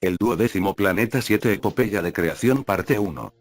El 12º planeta 7 Epopeya de creación parte 1.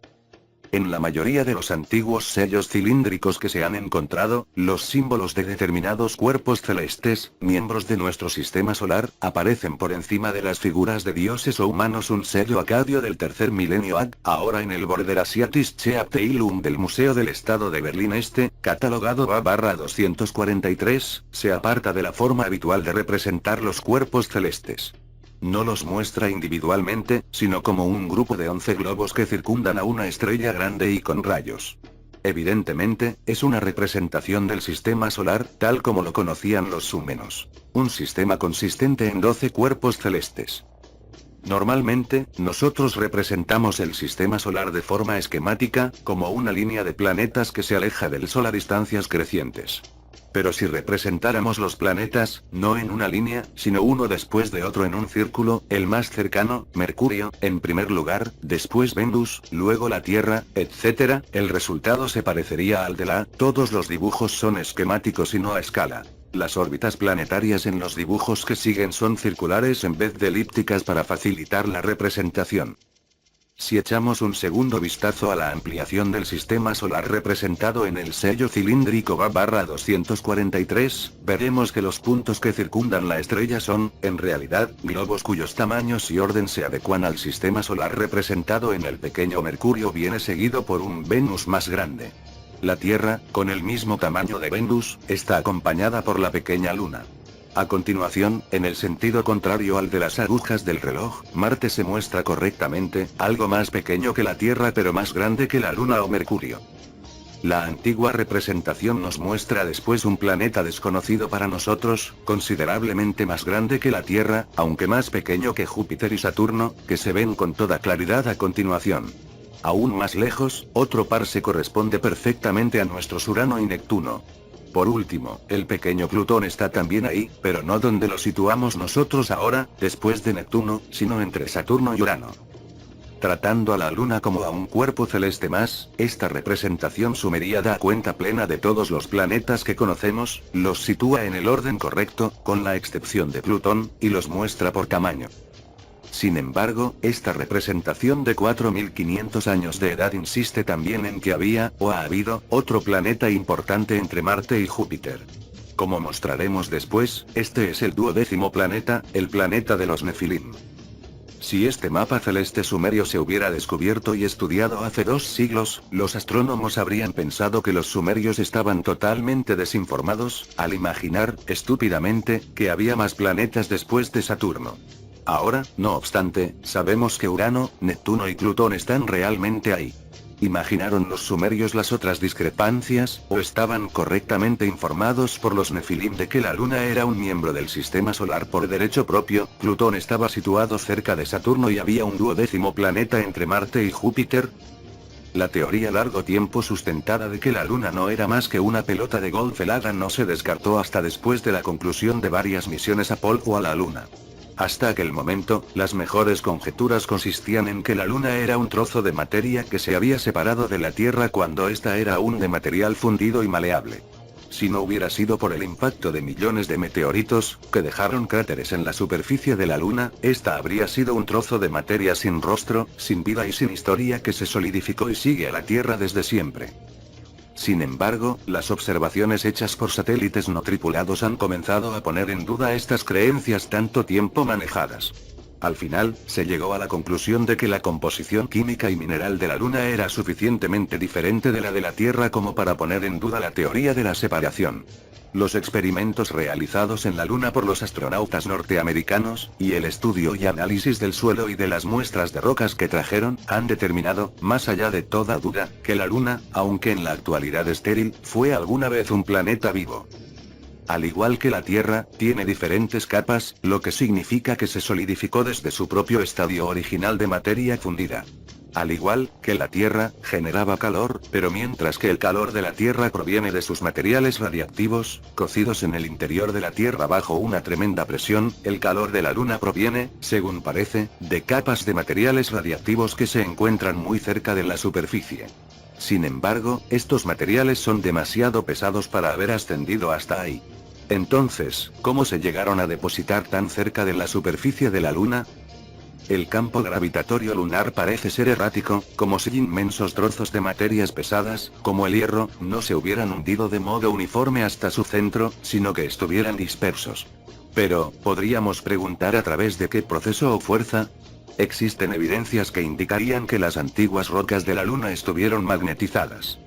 En la mayoría de los antiguos sellos cilíndricos que se han encontrado, los símbolos de determinados cuerpos celestes, miembros de nuestro sistema solar, aparecen por encima de las figuras de dioses o humanos. Un sello acadio del tercer milenio AD, ahora en el Border Asiatische Abteilung del Museo del Estado de Berlín Este, catalogado A/243, se aparta de la forma habitual de representar los cuerpos celestes. No los muestra individualmente, sino como un grupo de 11 globos que circundan a una estrella grande y con rayos. Evidentemente, es una representación del sistema solar, tal como lo conocían los súmenos. Un sistema consistente en 12 cuerpos celestes. Normalmente, nosotros representamos el sistema solar de forma esquemática, como una línea de planetas que se aleja del Sol a distancias crecientes. Pero si representáramos los planetas, no en una línea, sino uno después de otro en un círculo, el más cercano, Mercurio, en primer lugar, después Venus, luego la Tierra, etc., el resultado se parecería al de la. Todos los dibujos son esquemáticos y no a escala. Las órbitas planetarias en los dibujos que siguen son circulares en vez de elípticas para facilitar la representación. Si echamos un segundo vistazo a la ampliación del sistema solar representado en el sello cilíndrico A/243, veremos que los puntos que circundan la estrella son, en realidad, globos cuyos tamaños y orden se adecuan al sistema solar representado en el pequeño Mercurio. Viene seguido por un Venus más grande. La Tierra, con el mismo tamaño de Venus, está acompañada por la pequeña Luna. A continuación, en el sentido contrario al de las agujas del reloj, Marte se muestra correctamente, algo más pequeño que la Tierra pero más grande que la Luna o Mercurio. La antigua representación nos muestra después un planeta desconocido para nosotros, considerablemente más grande que la Tierra, aunque más pequeño que Júpiter y Saturno, que se ven con toda claridad a continuación. Aún más lejos, otro par se corresponde perfectamente a nuestros Urano y Neptuno. Por último, el pequeño Plutón está también ahí, pero no donde lo situamos nosotros ahora, después de Neptuno, sino entre Saturno y Urano. Tratando a la Luna como a un cuerpo celeste más, esta representación sumeria da cuenta plena de todos los planetas que conocemos, los sitúa en el orden correcto, con la excepción de Plutón, y los muestra por tamaño. Sin embargo, esta representación de 4500 años de edad insiste también en que había, o ha habido, otro planeta importante entre Marte y Júpiter. Como mostraremos después, este es el 12º planeta, el planeta de los Nefilim. Si este mapa celeste sumerio se hubiera descubierto y estudiado hace 2 siglos, los astrónomos habrían pensado que los sumerios estaban totalmente desinformados, al imaginar, estúpidamente, que había más planetas después de Saturno. Ahora, no obstante, sabemos que Urano, Neptuno y Plutón están realmente ahí. ¿Imaginaron los sumerios las otras discrepancias, o estaban correctamente informados por los Nefilim de que la Luna era un miembro del sistema solar por derecho propio? Plutón estaba situado cerca de Saturno y había un 12º planeta entre Marte y Júpiter. La teoría largo tiempo sustentada de que la Luna no era más que una pelota de golf helada no se descartó hasta después de la conclusión de varias misiones Apolo a la Luna. Hasta aquel momento, las mejores conjeturas consistían en que la Luna era un trozo de materia que se había separado de la Tierra cuando ésta era aún de material fundido y maleable. Si no hubiera sido por el impacto de millones de meteoritos, que dejaron cráteres en la superficie de la Luna, esta habría sido un trozo de materia sin rostro, sin vida y sin historia que se solidificó y sigue a la Tierra desde siempre. Sin embargo, las observaciones hechas por satélites no tripulados han comenzado a poner en duda estas creencias tanto tiempo manejadas. Al final, se llegó a la conclusión de que la composición química y mineral de la Luna era suficientemente diferente de la de la Tierra como para poner en duda la teoría de la separación. Los experimentos realizados en la Luna por los astronautas norteamericanos, y el estudio y análisis del suelo y de las muestras de rocas que trajeron, han determinado, más allá de toda duda, que la Luna, aunque en la actualidad estéril, fue alguna vez un planeta vivo. Al igual que la Tierra, tiene diferentes capas, lo que significa que se solidificó desde su propio estadio original de materia fundida. Al igual que la Tierra, generaba calor, pero mientras que el calor de la Tierra proviene de sus materiales radiactivos, cocidos en el interior de la Tierra bajo una tremenda presión, el calor de la Luna proviene, según parece, de capas de materiales radiactivos que se encuentran muy cerca de la superficie. Sin embargo, estos materiales son demasiado pesados para haber ascendido hasta ahí. Entonces, ¿cómo se llegaron a depositar tan cerca de la superficie de la Luna? El campo gravitatorio lunar parece ser errático, como si inmensos trozos de materias pesadas, como el hierro, no se hubieran hundido de modo uniforme hasta su centro, sino que estuvieran dispersos. Pero, ¿podríamos preguntar a través de qué proceso o fuerza? Existen evidencias que indicarían que las antiguas rocas de la Luna estuvieron magnetizadas.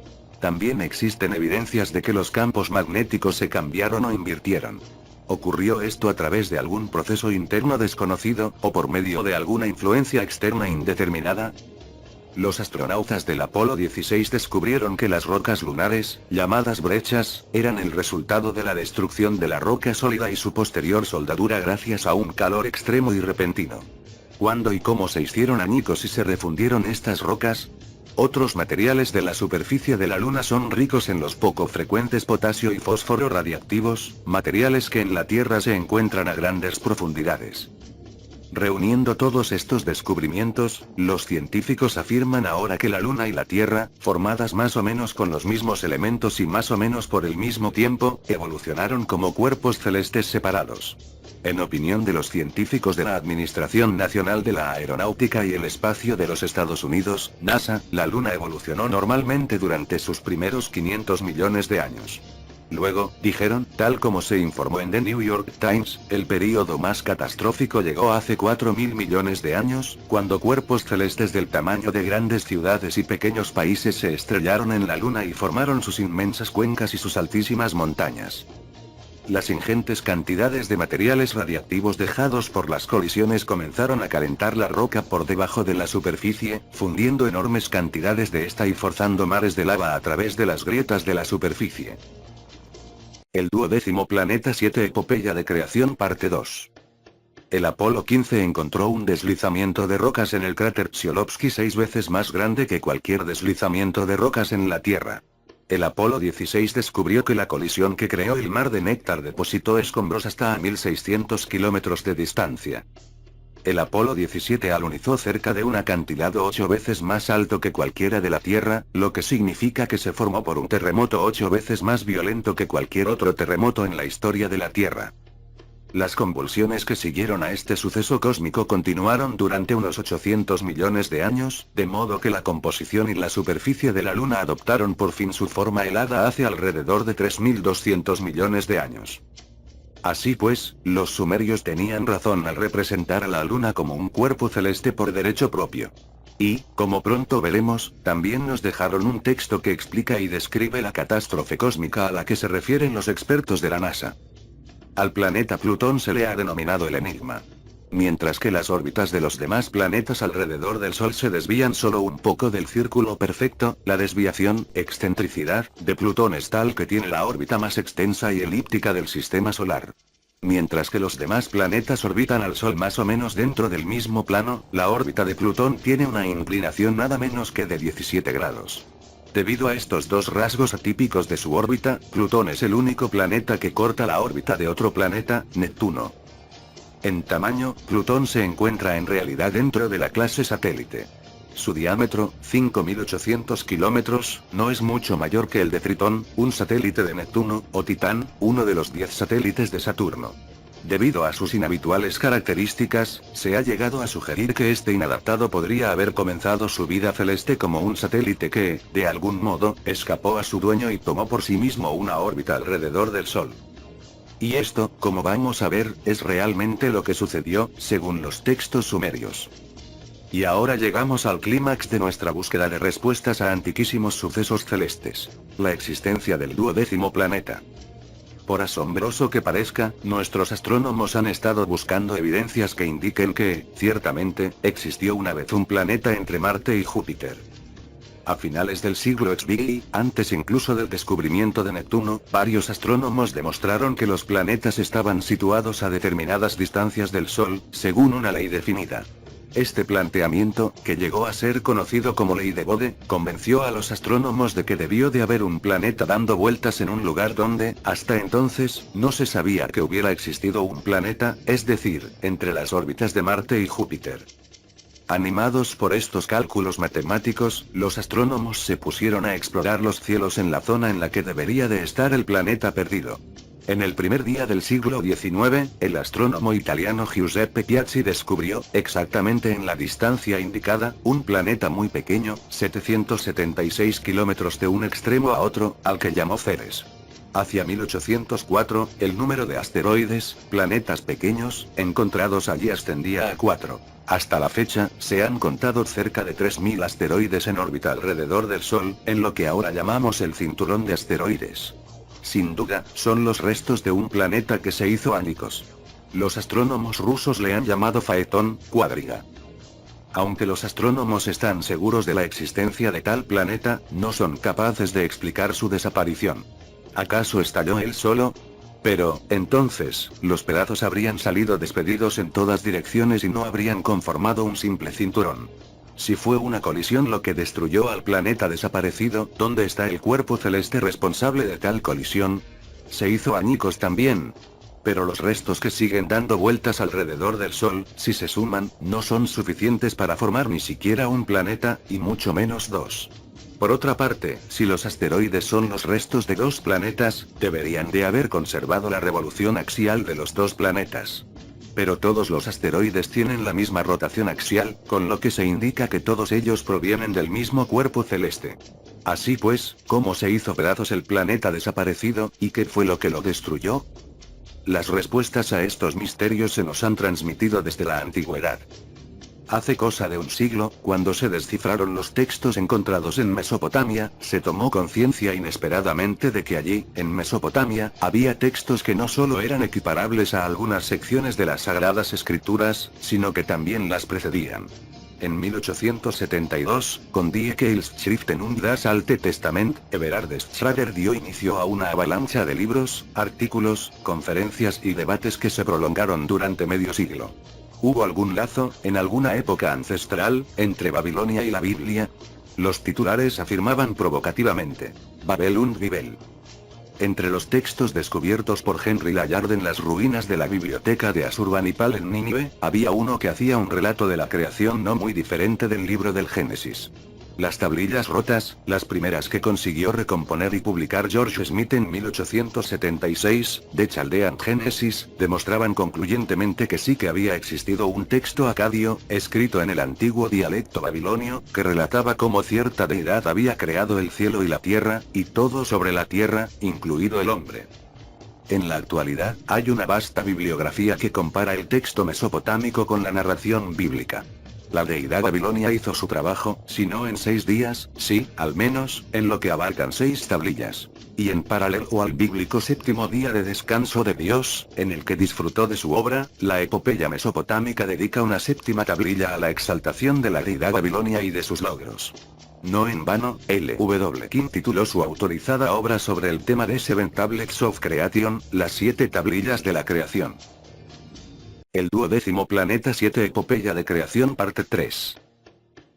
También existen evidencias de que los campos magnéticos se cambiaron o invirtieron. ¿Ocurrió esto a través de algún proceso interno desconocido, o por medio de alguna influencia externa indeterminada? Los astronautas del Apolo 16 descubrieron que las rocas lunares, llamadas brechas, eran el resultado de la destrucción de la roca sólida y su posterior soldadura gracias a un calor extremo y repentino. ¿Cuándo y cómo se hicieron añicos y se refundieron estas rocas? Otros materiales de la superficie de la Luna son ricos en los poco frecuentes potasio y fósforo radiactivos, materiales que en la Tierra se encuentran a grandes profundidades. Reuniendo todos estos descubrimientos, los científicos afirman ahora que la Luna y la Tierra, formadas más o menos con los mismos elementos y más o menos por el mismo tiempo, evolucionaron como cuerpos celestes separados. En opinión de los científicos de la Administración Nacional de la Aeronáutica y el Espacio de los Estados Unidos, NASA, la Luna evolucionó normalmente durante sus primeros 500 millones de años. Luego, dijeron, tal como se informó en The New York Times, el período más catastrófico llegó hace 4.000 millones de años, cuando cuerpos celestes del tamaño de grandes ciudades y pequeños países se estrellaron en la Luna y formaron sus inmensas cuencas y sus altísimas montañas. Las ingentes cantidades de materiales radiactivos dejados por las colisiones comenzaron a calentar la roca por debajo de la superficie, fundiendo enormes cantidades de esta y forzando mares de lava a través de las grietas de la superficie. El 12º planeta 7 Epopeya de creación parte 2. El Apolo 15 encontró un deslizamiento de rocas en el cráter Tsiolkovsky 6 veces más grande que cualquier deslizamiento de rocas en la Tierra. El Apolo 16 descubrió que la colisión que creó el mar de Néctar depositó escombros hasta a 1600 kilómetros de distancia. El Apolo 17 alunizó cerca de un acantilado 8 veces más alto que cualquiera de la Tierra, lo que significa que se formó por un terremoto 8 veces más violento que cualquier otro terremoto en la historia de la Tierra. Las convulsiones que siguieron a este suceso cósmico continuaron durante unos 800 millones de años, de modo que la composición y la superficie de la Luna adoptaron por fin su forma helada hace alrededor de 3.200 millones de años. Así pues, los sumerios tenían razón al representar a la Luna como un cuerpo celeste por derecho propio. Y, como pronto veremos, también nos dejaron un texto que explica y describe la catástrofe cósmica a la que se refieren los expertos de la NASA. Al planeta Plutón se le ha denominado el Enigma. Mientras que las órbitas de los demás planetas alrededor del Sol se desvían solo un poco del círculo perfecto, la desviación, excentricidad, de Plutón es tal que tiene la órbita más extensa y elíptica del sistema solar. Mientras que los demás planetas orbitan al Sol más o menos dentro del mismo plano, la órbita de Plutón tiene una inclinación nada menos que de 17 grados. Debido a estos dos rasgos atípicos de su órbita, Plutón es el único planeta que corta la órbita de otro planeta, Neptuno. En tamaño, Plutón se encuentra en realidad dentro de la clase satélite. Su diámetro, 5.800 kilómetros, no es mucho mayor que el de Tritón, un satélite de Neptuno, o Titán, uno de los 10 satélites de Saturno. Debido a sus inhabituales características, se ha llegado a sugerir que este inadaptado podría haber comenzado su vida celeste como un satélite que, de algún modo, escapó a su dueño y tomó por sí mismo una órbita alrededor del Sol. Y esto, como vamos a ver, es realmente lo que sucedió, según los textos sumerios. Y ahora llegamos al clímax de nuestra búsqueda de respuestas a antiquísimos sucesos celestes: la existencia del 12º planeta. Por asombroso que parezca, nuestros astrónomos han estado buscando evidencias que indiquen que, ciertamente, existió una vez un planeta entre Marte y Júpiter. A finales del siglo XVI, antes incluso del descubrimiento de Neptuno, varios astrónomos demostraron que los planetas estaban situados a determinadas distancias del Sol, según una ley definida. Este planteamiento, que llegó a ser conocido como ley de Bode, convenció a los astrónomos de que debió de haber un planeta dando vueltas en un lugar donde, hasta entonces, no se sabía que hubiera existido un planeta, es decir, entre las órbitas de Marte y Júpiter. Animados por estos cálculos matemáticos, los astrónomos se pusieron a explorar los cielos en la zona en la que debería de estar el planeta perdido. En el primer día del siglo XIX, el astrónomo italiano Giuseppe Piazzi descubrió, exactamente en la distancia indicada, un planeta muy pequeño, 776 kilómetros de un extremo a otro, al que llamó Ceres. Hacia 1804, el número de asteroides, planetas pequeños, encontrados allí ascendía a 4. Hasta la fecha, se han contado cerca de 3000 asteroides en órbita alrededor del Sol, en lo que ahora llamamos el cinturón de asteroides. Sin duda, son los restos de un planeta que se hizo añicos. Los astrónomos rusos le han llamado Faetón, Cuadriga. Aunque los astrónomos están seguros de la existencia de tal planeta, no son capaces de explicar su desaparición. ¿Acaso estalló él solo? Pero, entonces, los pedazos habrían salido despedidos en todas direcciones y no habrían conformado un simple cinturón. Si fue una colisión lo que destruyó al planeta desaparecido, ¿dónde está el cuerpo celeste responsable de tal colisión? Se hizo añicos también. Pero los restos que siguen dando vueltas alrededor del Sol, si se suman, no son suficientes para formar ni siquiera un planeta, y mucho menos dos. Por otra parte, si los asteroides son los restos de dos planetas, deberían de haber conservado la revolución axial de los dos planetas. Pero todos los asteroides tienen la misma rotación axial, con lo que se indica que todos ellos provienen del mismo cuerpo celeste. Así pues, ¿cómo se hizo pedazos el planeta desaparecido, y qué fue lo que lo destruyó? Las respuestas a estos misterios se nos han transmitido desde la antigüedad. Hace cosa de un siglo, cuando se descifraron los textos encontrados en Mesopotamia, se tomó conciencia inesperadamente de que allí, en Mesopotamia, había textos que no solo eran equiparables a algunas secciones de las Sagradas Escrituras, sino que también las precedían. En 1872, con Die Keilschriften und das Alte Testament, Everard Schrader dio inicio a una avalancha de libros, artículos, conferencias y debates que se prolongaron durante medio siglo. ¿Hubo algún lazo, en alguna época ancestral, entre Babilonia y la Biblia? Los titulares afirmaban provocativamente: Babel und Bibel. Entre los textos descubiertos por Henry Layard en las ruinas de la biblioteca de Asurbanipal en Nínive, había uno que hacía un relato de la creación no muy diferente del libro del Génesis. Las tablillas rotas, las primeras que consiguió recomponer y publicar George Smith en 1876, de Chaldean Genesis, demostraban concluyentemente que sí que había existido un texto acadio, escrito en el antiguo dialecto babilonio, que relataba cómo cierta deidad había creado el cielo y la tierra, y todo sobre la tierra, incluido el hombre. En la actualidad, hay una vasta bibliografía que compara el texto mesopotámico con la narración bíblica. La deidad babilonia hizo su trabajo, si no en 6 días, sí, al menos, en lo que abarcan 6 tablillas. Y en paralelo al bíblico séptimo día de descanso de Dios, en el que disfrutó de su obra, la epopeya mesopotámica dedica una 7ª tablilla a la exaltación de la deidad babilonia y de sus logros. No en vano, L.W. King tituló su autorizada obra sobre el tema de Seven Tablets of Creation, las 7 tablillas de la creación. El 12º planeta 7 Epopeya de Creación parte 3.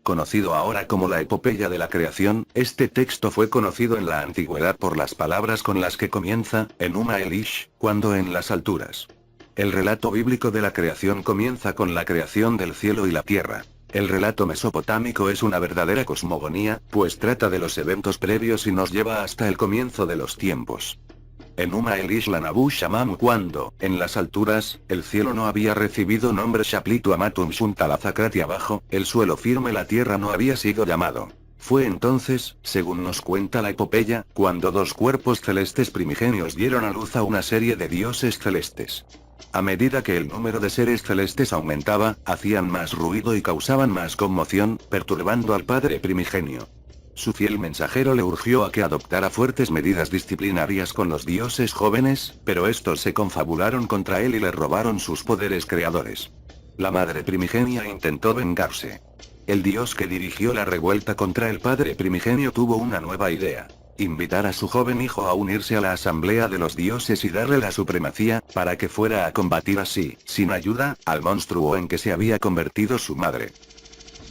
Conocido ahora como la Epopeya de la Creación, este texto fue conocido en la antigüedad por las palabras con las que comienza, Enuma Elish, cuando en las alturas. El relato bíblico de la creación comienza con la creación del cielo y la tierra. El relato mesopotámico es una verdadera cosmogonía, pues trata de los eventos previos y nos lleva hasta el comienzo de los tiempos. Enuma Elish la Nabu Shamam cuando, en las alturas, el cielo no había recibido nombre Shaplitu Amatum Shuntalazakrati abajo, el suelo firme la tierra no había sido llamado. Fue entonces, según nos cuenta la epopeya, cuando 2 cuerpos celestes primigenios dieron a luz a una serie de dioses celestes. A medida que el número de seres celestes aumentaba, hacían más ruido y causaban más conmoción, perturbando al padre primigenio. Su fiel mensajero le urgió a que adoptara fuertes medidas disciplinarias con los dioses jóvenes, pero estos se confabularon contra él y le robaron sus poderes creadores. La madre primigenia intentó vengarse. El dios que dirigió la revuelta contra el padre primigenio tuvo una nueva idea: invitar a su joven hijo a unirse a la asamblea de los dioses y darle la supremacía, para que fuera a combatir así, sin ayuda, al monstruo en que se había convertido su madre.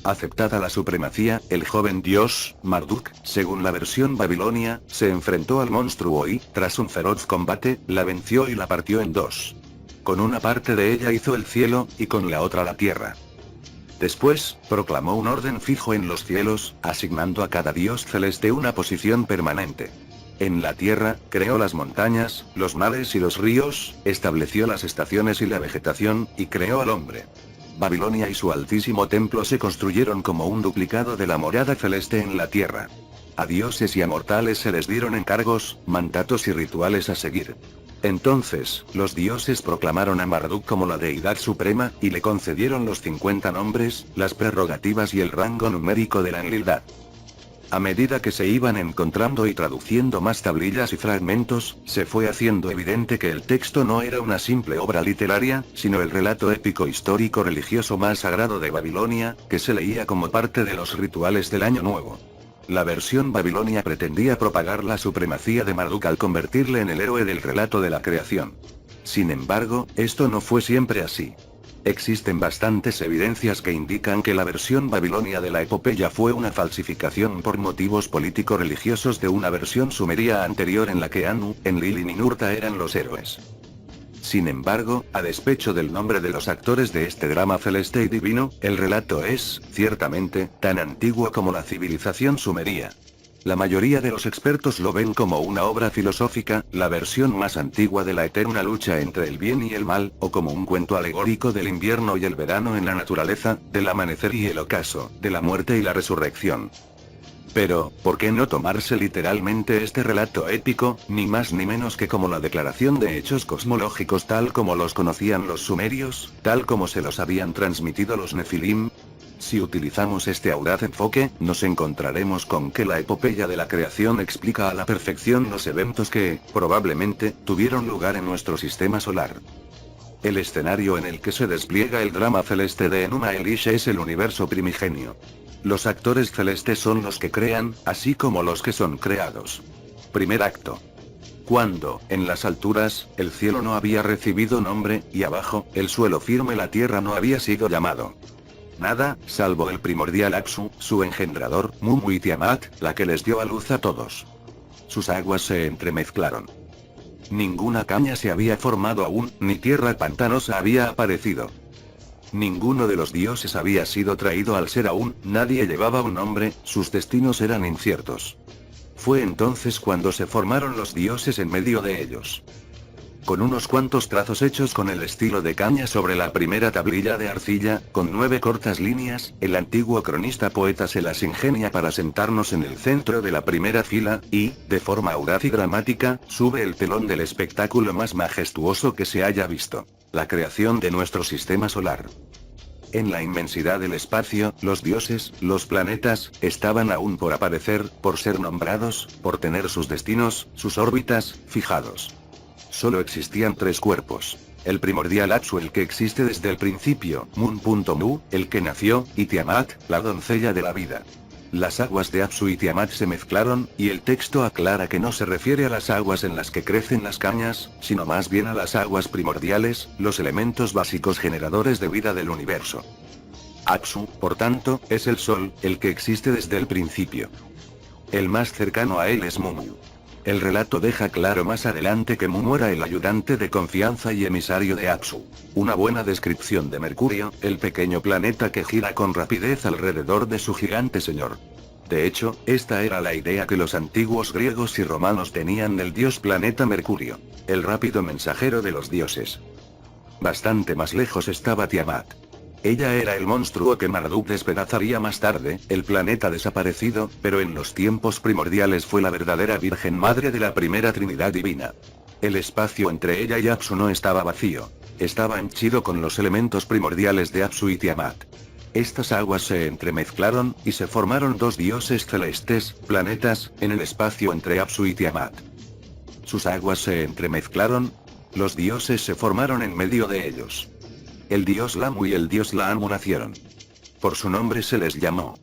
Aceptada la supremacía, el joven dios, Marduk, según la versión babilonia, se enfrentó al monstruo y, tras un feroz combate, la venció y la partió en 2. Con una parte de ella hizo el cielo, y con la otra la tierra. Después, proclamó un orden fijo en los cielos, asignando a cada dios celeste una posición permanente. En la tierra, creó las montañas, los mares y los ríos, estableció las estaciones y la vegetación, y creó al hombre. Babilonia y su altísimo templo se construyeron como un duplicado de la morada celeste en la tierra. A dioses y a mortales se les dieron encargos, mandatos y rituales a seguir. Entonces, los dioses proclamaron a Marduk como la deidad suprema, y le concedieron los 50 nombres, las prerrogativas y el rango numérico de la Enlilidad. A medida que se iban encontrando y traduciendo más tablillas y fragmentos, se fue haciendo evidente que el texto no era una simple obra literaria, sino el relato épico histórico religioso más sagrado de Babilonia, que se leía como parte de los rituales del Año Nuevo. La versión babilonia pretendía propagar la supremacía de Marduk al convertirle en el héroe del relato de la creación. Sin embargo, esto no fue siempre así. Existen bastantes evidencias que indican que la versión babilonia de la epopeya fue una falsificación por motivos político-religiosos de una versión sumeria anterior en la que Anu, Enlil y Ninurta eran los héroes. Sin embargo, a despecho del nombre de los actores de este drama celeste y divino, el relato es, ciertamente, tan antiguo como la civilización sumeria. La mayoría de los expertos lo ven como una obra filosófica, la versión más antigua de la eterna lucha entre el bien y el mal, o como un cuento alegórico del invierno y el verano en la naturaleza, del amanecer y el ocaso, de la muerte y la resurrección. Pero, ¿por qué no tomarse literalmente este relato épico, ni más ni menos que como la declaración de hechos cosmológicos tal como los conocían los sumerios, tal como se los habían transmitido los nefilim? Si utilizamos este audaz enfoque, nos encontraremos con que la epopeya de la creación explica a la perfección los eventos que, probablemente, tuvieron lugar en nuestro sistema solar. El escenario en el que se despliega el drama celeste de Enuma Elish es el universo primigenio. Los actores celestes son los que crean, así como los que son creados. Primer acto. Cuando, en las alturas, el cielo no había recibido nombre, y abajo, el suelo firme la tierra no había sido llamado. Nada, salvo el primordial Apsu, su engendrador, Mumu y Tiamat, la que les dio a luz a todos. Sus aguas se entremezclaron. Ninguna caña se había formado aún, ni tierra pantanosa había aparecido. Ninguno de los dioses había sido traído al ser aún, nadie llevaba un nombre, sus destinos eran inciertos. Fue entonces cuando se formaron los dioses en medio de ellos. Con unos cuantos trazos hechos con el estilo de caña sobre la primera tablilla de arcilla, con 9 cortas líneas, el antiguo cronista poeta se las ingenia para sentarnos en el centro de la primera fila, y, de forma audaz y dramática, sube el telón del espectáculo más majestuoso que se haya visto: la creación de nuestro sistema solar. En la inmensidad del espacio, los dioses, los planetas, estaban aún por aparecer, por ser nombrados, por tener sus destinos, sus órbitas, fijados. Solo existían 3 cuerpos. El primordial Apsu, el que existe desde el principio, Mun.mu, el que nació, y Tiamat, la doncella de la vida. Las aguas de Apsu y Tiamat se mezclaron, y el texto aclara que no se refiere a las aguas en las que crecen las cañas, sino más bien a las aguas primordiales, los elementos básicos generadores de vida del universo. Apsu, por tanto, es el sol, el que existe desde el principio. El más cercano a él es Mumu. El relato deja claro más adelante que Mumu era el ayudante de confianza y emisario de Apsu. Una buena descripción de Mercurio, el pequeño planeta que gira con rapidez alrededor de su gigante señor. De hecho, esta era la idea que los antiguos griegos y romanos tenían del dios planeta Mercurio, el rápido mensajero de los dioses. Bastante más lejos estaba Tiamat. Ella era el monstruo que Marduk despedazaría más tarde, el planeta desaparecido, pero en los tiempos primordiales fue la verdadera Virgen Madre de la primera Trinidad Divina. El espacio entre ella y Apsu no estaba vacío. Estaba henchido con los elementos primordiales de Apsu y Tiamat. Estas aguas se entremezclaron, y se formaron 2 dioses celestes, planetas, en el espacio entre Apsu y Tiamat. Sus aguas se entremezclaron. Los dioses se formaron en medio de ellos. El dios Lamu y el dios Laamu nacieron. Por su nombre se les llamó.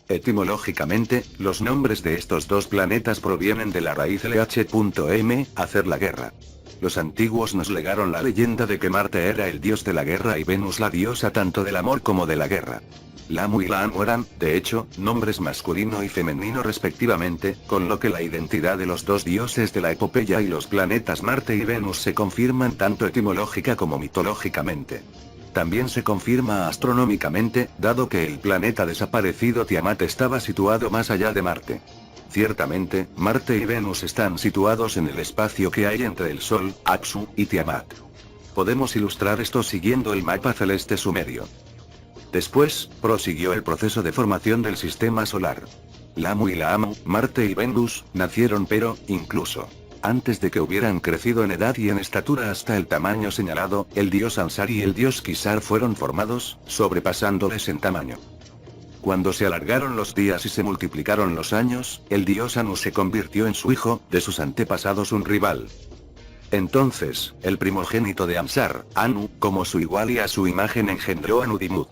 Etimológicamente, los nombres de estos 2 planetas provienen de la raíz LH.M, hacer la guerra. Los antiguos nos legaron la leyenda de que Marte era el dios de la guerra y Venus la diosa tanto del amor como de la guerra. Lamu y Laamu eran, de hecho, nombres masculino y femenino respectivamente, con lo que la identidad de los 2 dioses de la epopeya y los planetas Marte y Venus se confirman tanto etimológica como mitológicamente. También se confirma astronómicamente, dado que el planeta desaparecido Tiamat estaba situado más allá de Marte. Ciertamente, Marte y Venus están situados en el espacio que hay entre el Sol, Apsu, y Tiamat. Podemos ilustrar esto siguiendo el mapa celeste sumerio. Después, prosiguió el proceso de formación del sistema solar. Lamu y Laamu, Marte y Venus, nacieron pero, incluso antes de que hubieran crecido en edad y en estatura hasta el tamaño señalado, el dios Ansar y el dios Kisar fueron formados, sobrepasándoles en tamaño. Cuando se alargaron los días y se multiplicaron los años, el dios Anu se convirtió en su hijo, de sus antepasados un rival. Entonces, el primogénito de Ansar, Anu, como su igual y a su imagen engendró a Nudimud.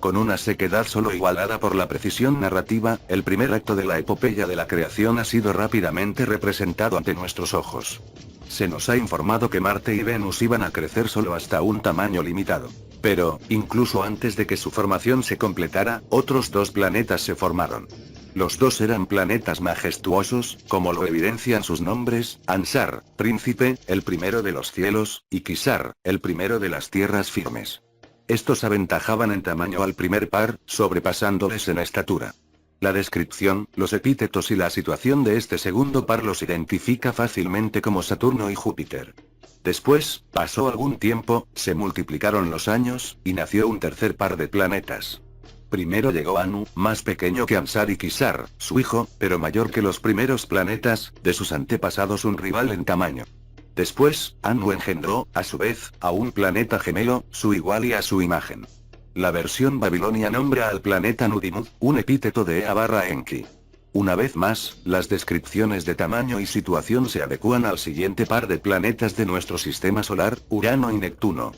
Con una sequedad solo igualada por la precisión narrativa, el primer acto de la epopeya de la creación ha sido rápidamente representado ante nuestros ojos. Se nos ha informado que Marte y Venus iban a crecer solo hasta un tamaño limitado. Pero, incluso antes de que su formación se completara, otros dos planetas se formaron. Los dos eran planetas majestuosos, como lo evidencian sus nombres, Ansar, príncipe, el primero de los cielos, y Kisar, el primero de las tierras firmes. Estos aventajaban en tamaño al primer par, sobrepasándoles en estatura. La descripción, los epítetos y la situación de este segundo par los identifica fácilmente como Saturno y Júpiter. Después, pasó algún tiempo, se multiplicaron los años, y nació un tercer par de planetas. Primero llegó Anu, más pequeño que Ansar y Kisar, su hijo, pero mayor que los primeros planetas, de sus antepasados un rival en tamaño. Después, Anu engendró, a su vez, a un planeta gemelo, su igual y a su imagen. La versión babilonia nombra al planeta Nudimud, un epíteto de Ea/Enki. Una vez más, las descripciones de tamaño y situación se adecúan al siguiente par de planetas de nuestro sistema solar, Urano y Neptuno.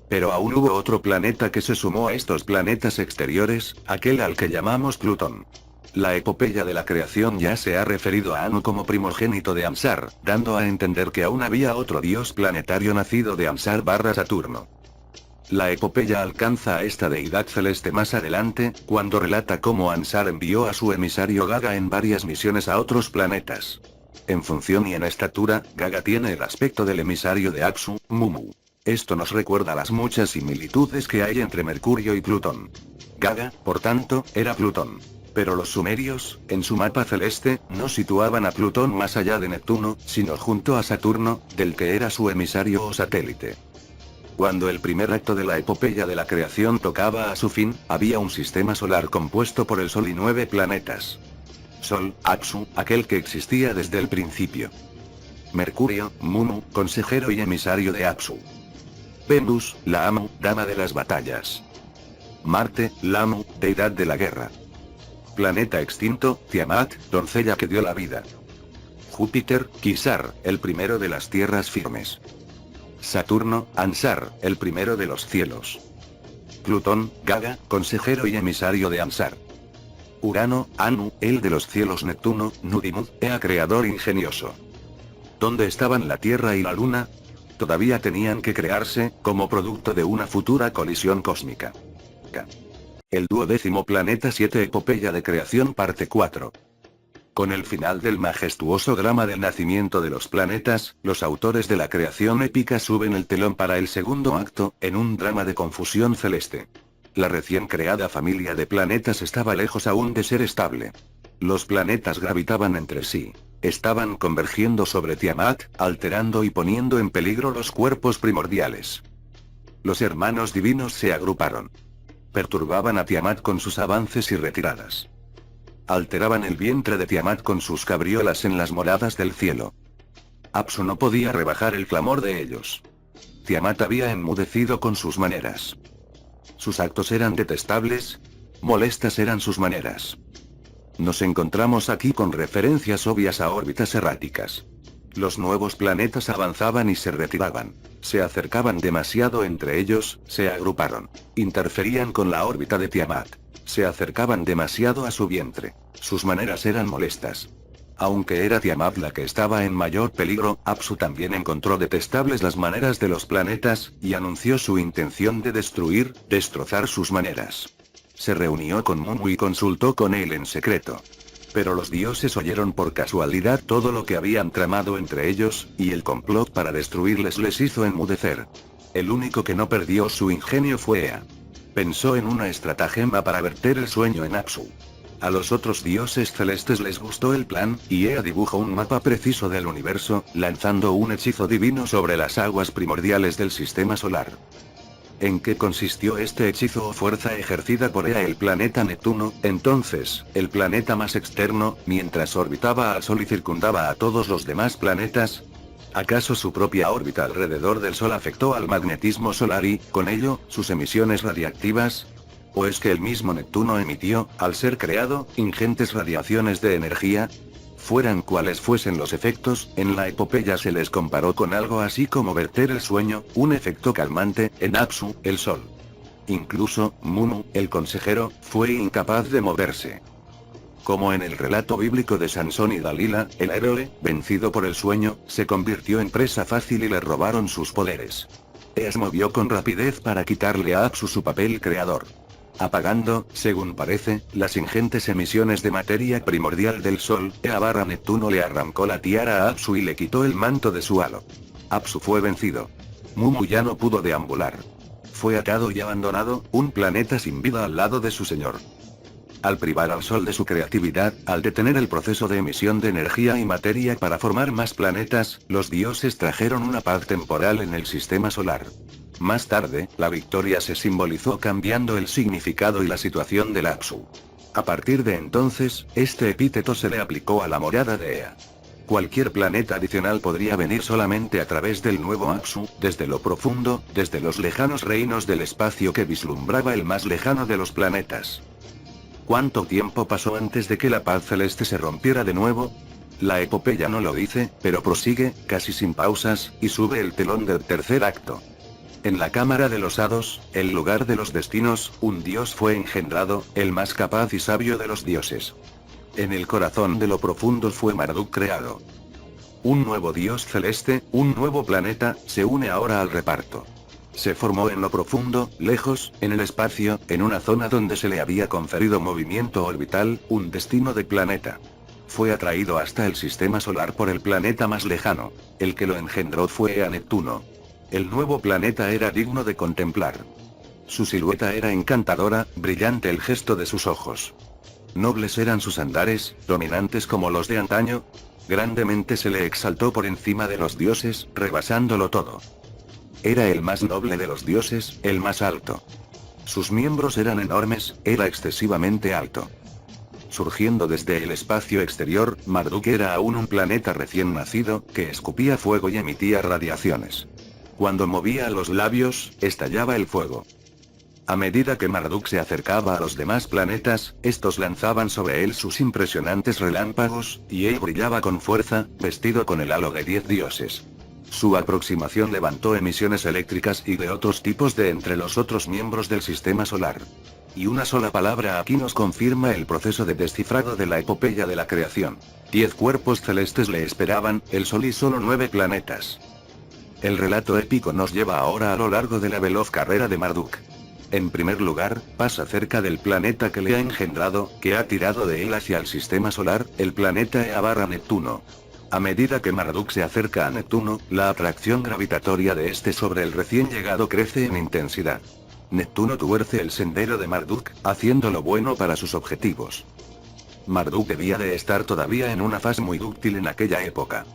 Pero aún hubo otro planeta que se sumó a estos planetas exteriores, aquel al que llamamos Plutón. La epopeya de la creación ya se ha referido a Anu como primogénito de Ansar, dando a entender que aún había otro dios planetario nacido de Ansar/Saturno. La epopeya alcanza a esta deidad celeste más adelante, cuando relata cómo Ansar envió a su emisario Gaga en varias misiones a otros planetas. En función y en estatura, Gaga tiene el aspecto del emisario de Apsu, Mumu. Esto nos recuerda las muchas similitudes que hay entre Mercurio y Plutón. Gaga, por tanto, era Plutón. Pero los sumerios, en su mapa celeste, no situaban a Plutón más allá de Neptuno, sino junto a Saturno, del que era su emisario o satélite. Cuando el primer acto de la epopeya de la creación tocaba a su fin, había un sistema solar compuesto por el Sol y 9 planetas. Sol, Apsu, aquel que existía desde el principio. Mercurio, Mumu, consejero y emisario de Apsu. Venus, Laamu, dama de las batallas. Marte, Lamu, deidad de la guerra. Planeta extinto, Tiamat, doncella que dio la vida. Júpiter, Kisar, el primero de las tierras firmes. Saturno, Ansar, el primero de los cielos. Plutón, Gaga, consejero y emisario de Ansar. Urano, Anu, el de los cielos. Neptuno, Nudimud, Ea creador ingenioso. ¿Dónde estaban la Tierra y la Luna? Todavía tenían que crearse, como producto de una futura colisión cósmica. El 12º planeta 7 epopeya de creación parte 4. Con el final del majestuoso drama del nacimiento de los planetas, los autores de la creación épica suben el telón para el segundo acto, en un drama de confusión celeste. La recién creada familia de planetas estaba lejos aún de ser estable. Los planetas gravitaban entre sí. Estaban convergiendo sobre Tiamat, alterando y poniendo en peligro los cuerpos primordiales. Los hermanos divinos se agruparon. Perturbaban a Tiamat con sus avances y retiradas. Alteraban el vientre de Tiamat con sus cabriolas en las moradas del cielo. Apsu no podía rebajar el clamor de ellos. Tiamat había enmudecido con sus maneras. Sus actos eran detestables, molestas eran sus maneras. Nos encontramos aquí con referencias obvias a órbitas erráticas. Los nuevos planetas avanzaban y se retiraban. Se acercaban demasiado entre ellos, se agruparon. Interferían con la órbita de Tiamat. Se acercaban demasiado a su vientre. Sus maneras eran molestas. Aunque era Tiamat la que estaba en mayor peligro, Apsu también encontró detestables las maneras de los planetas, y anunció su intención de destrozar sus maneras. Se reunió con Mumu y consultó con él en secreto. Pero los dioses oyeron por casualidad todo lo que habían tramado entre ellos, y el complot para destruirles les hizo enmudecer. El único que no perdió su ingenio fue Ea. Pensó en una estratagema para verter el sueño en Apsu. A los otros dioses celestes les gustó el plan, y Ea dibujó un mapa preciso del universo, lanzando un hechizo divino sobre las aguas primordiales del sistema solar. ¿En qué consistió este hechizo o fuerza ejercida por Ea el planeta Neptuno, entonces, el planeta más externo, mientras orbitaba al Sol y circundaba a todos los demás planetas? ¿Acaso su propia órbita alrededor del Sol afectó al magnetismo solar y, con ello, sus emisiones radiactivas? ¿O es que el mismo Neptuno emitió, al ser creado, ingentes radiaciones de energía? Fueran cuales fuesen los efectos, en la epopeya se les comparó con algo así como verter el sueño, un efecto calmante, en Apsu, el Sol. Incluso, Munu, el consejero, fue incapaz de moverse. Como en el relato bíblico de Sansón y Dalila, el héroe, vencido por el sueño, se convirtió en presa fácil y le robaron sus poderes. Ea se movió con rapidez para quitarle a Apsu su papel creador. Apagando, según parece, las ingentes emisiones de materia primordial del Sol, Ea/Neptuno le arrancó la tiara a Apsu y le quitó el manto de su halo. Apsu fue vencido. Mumu ya no pudo deambular. Fue atado y abandonado, un planeta sin vida al lado de su señor. Al privar al Sol de su creatividad, al detener el proceso de emisión de energía y materia para formar más planetas, los dioses trajeron una paz temporal en el sistema solar. Más tarde, la victoria se simbolizó cambiando el significado y la situación del Apsu. A partir de entonces, este epíteto se le aplicó a la morada de Ea. Cualquier planeta adicional podría venir solamente a través del nuevo Apsu, desde lo profundo, desde los lejanos reinos del espacio que vislumbraba el más lejano de los planetas. ¿Cuánto tiempo pasó antes de que la paz celeste se rompiera de nuevo? La epopeya no lo dice, pero prosigue, casi sin pausas, y sube el telón del tercer acto. En la cámara de los hados, el lugar de los destinos, un dios fue engendrado, el más capaz y sabio de los dioses. En el corazón de lo profundo fue Marduk creado. Un nuevo dios celeste, un nuevo planeta, se une ahora al reparto. Se formó en lo profundo, lejos, en el espacio, en una zona donde se le había conferido movimiento orbital, un destino de planeta. Fue atraído hasta el sistema solar por el planeta más lejano. El que lo engendró fue a Neptuno. El nuevo planeta era digno de contemplar. Su silueta era encantadora, brillante el gesto de sus ojos. Nobles eran sus andares, dominantes como los de antaño. Grandemente se le exaltó por encima de los dioses, rebasándolo todo. Era el más noble de los dioses, el más alto. Sus miembros eran enormes, era excesivamente alto. Surgiendo desde el espacio exterior, Marduk era aún un planeta recién nacido, que escupía fuego y emitía radiaciones. Cuando movía los labios, estallaba el fuego. A medida que Marduk se acercaba a los demás planetas, estos lanzaban sobre él sus impresionantes relámpagos, y él brillaba con fuerza, vestido con el halo de 10 dioses. Su aproximación levantó emisiones eléctricas y de otros tipos de entre los otros miembros del sistema solar. Y una sola palabra aquí nos confirma el proceso de descifrado de la epopeya de la creación. 10 cuerpos celestes le esperaban, el Sol y solo 9 planetas. El relato épico nos lleva ahora a lo largo de la veloz carrera de Marduk. En primer lugar, pasa cerca del planeta que le ha engendrado, que ha tirado de él hacia el sistema solar, el planeta Ea/Neptuno. A medida que Marduk se acerca a Neptuno, la atracción gravitatoria de este sobre el recién llegado crece en intensidad. Neptuno tuerce el sendero de Marduk, haciéndolo bueno para sus objetivos. Marduk debía de estar todavía en una fase muy dúctil en aquella época.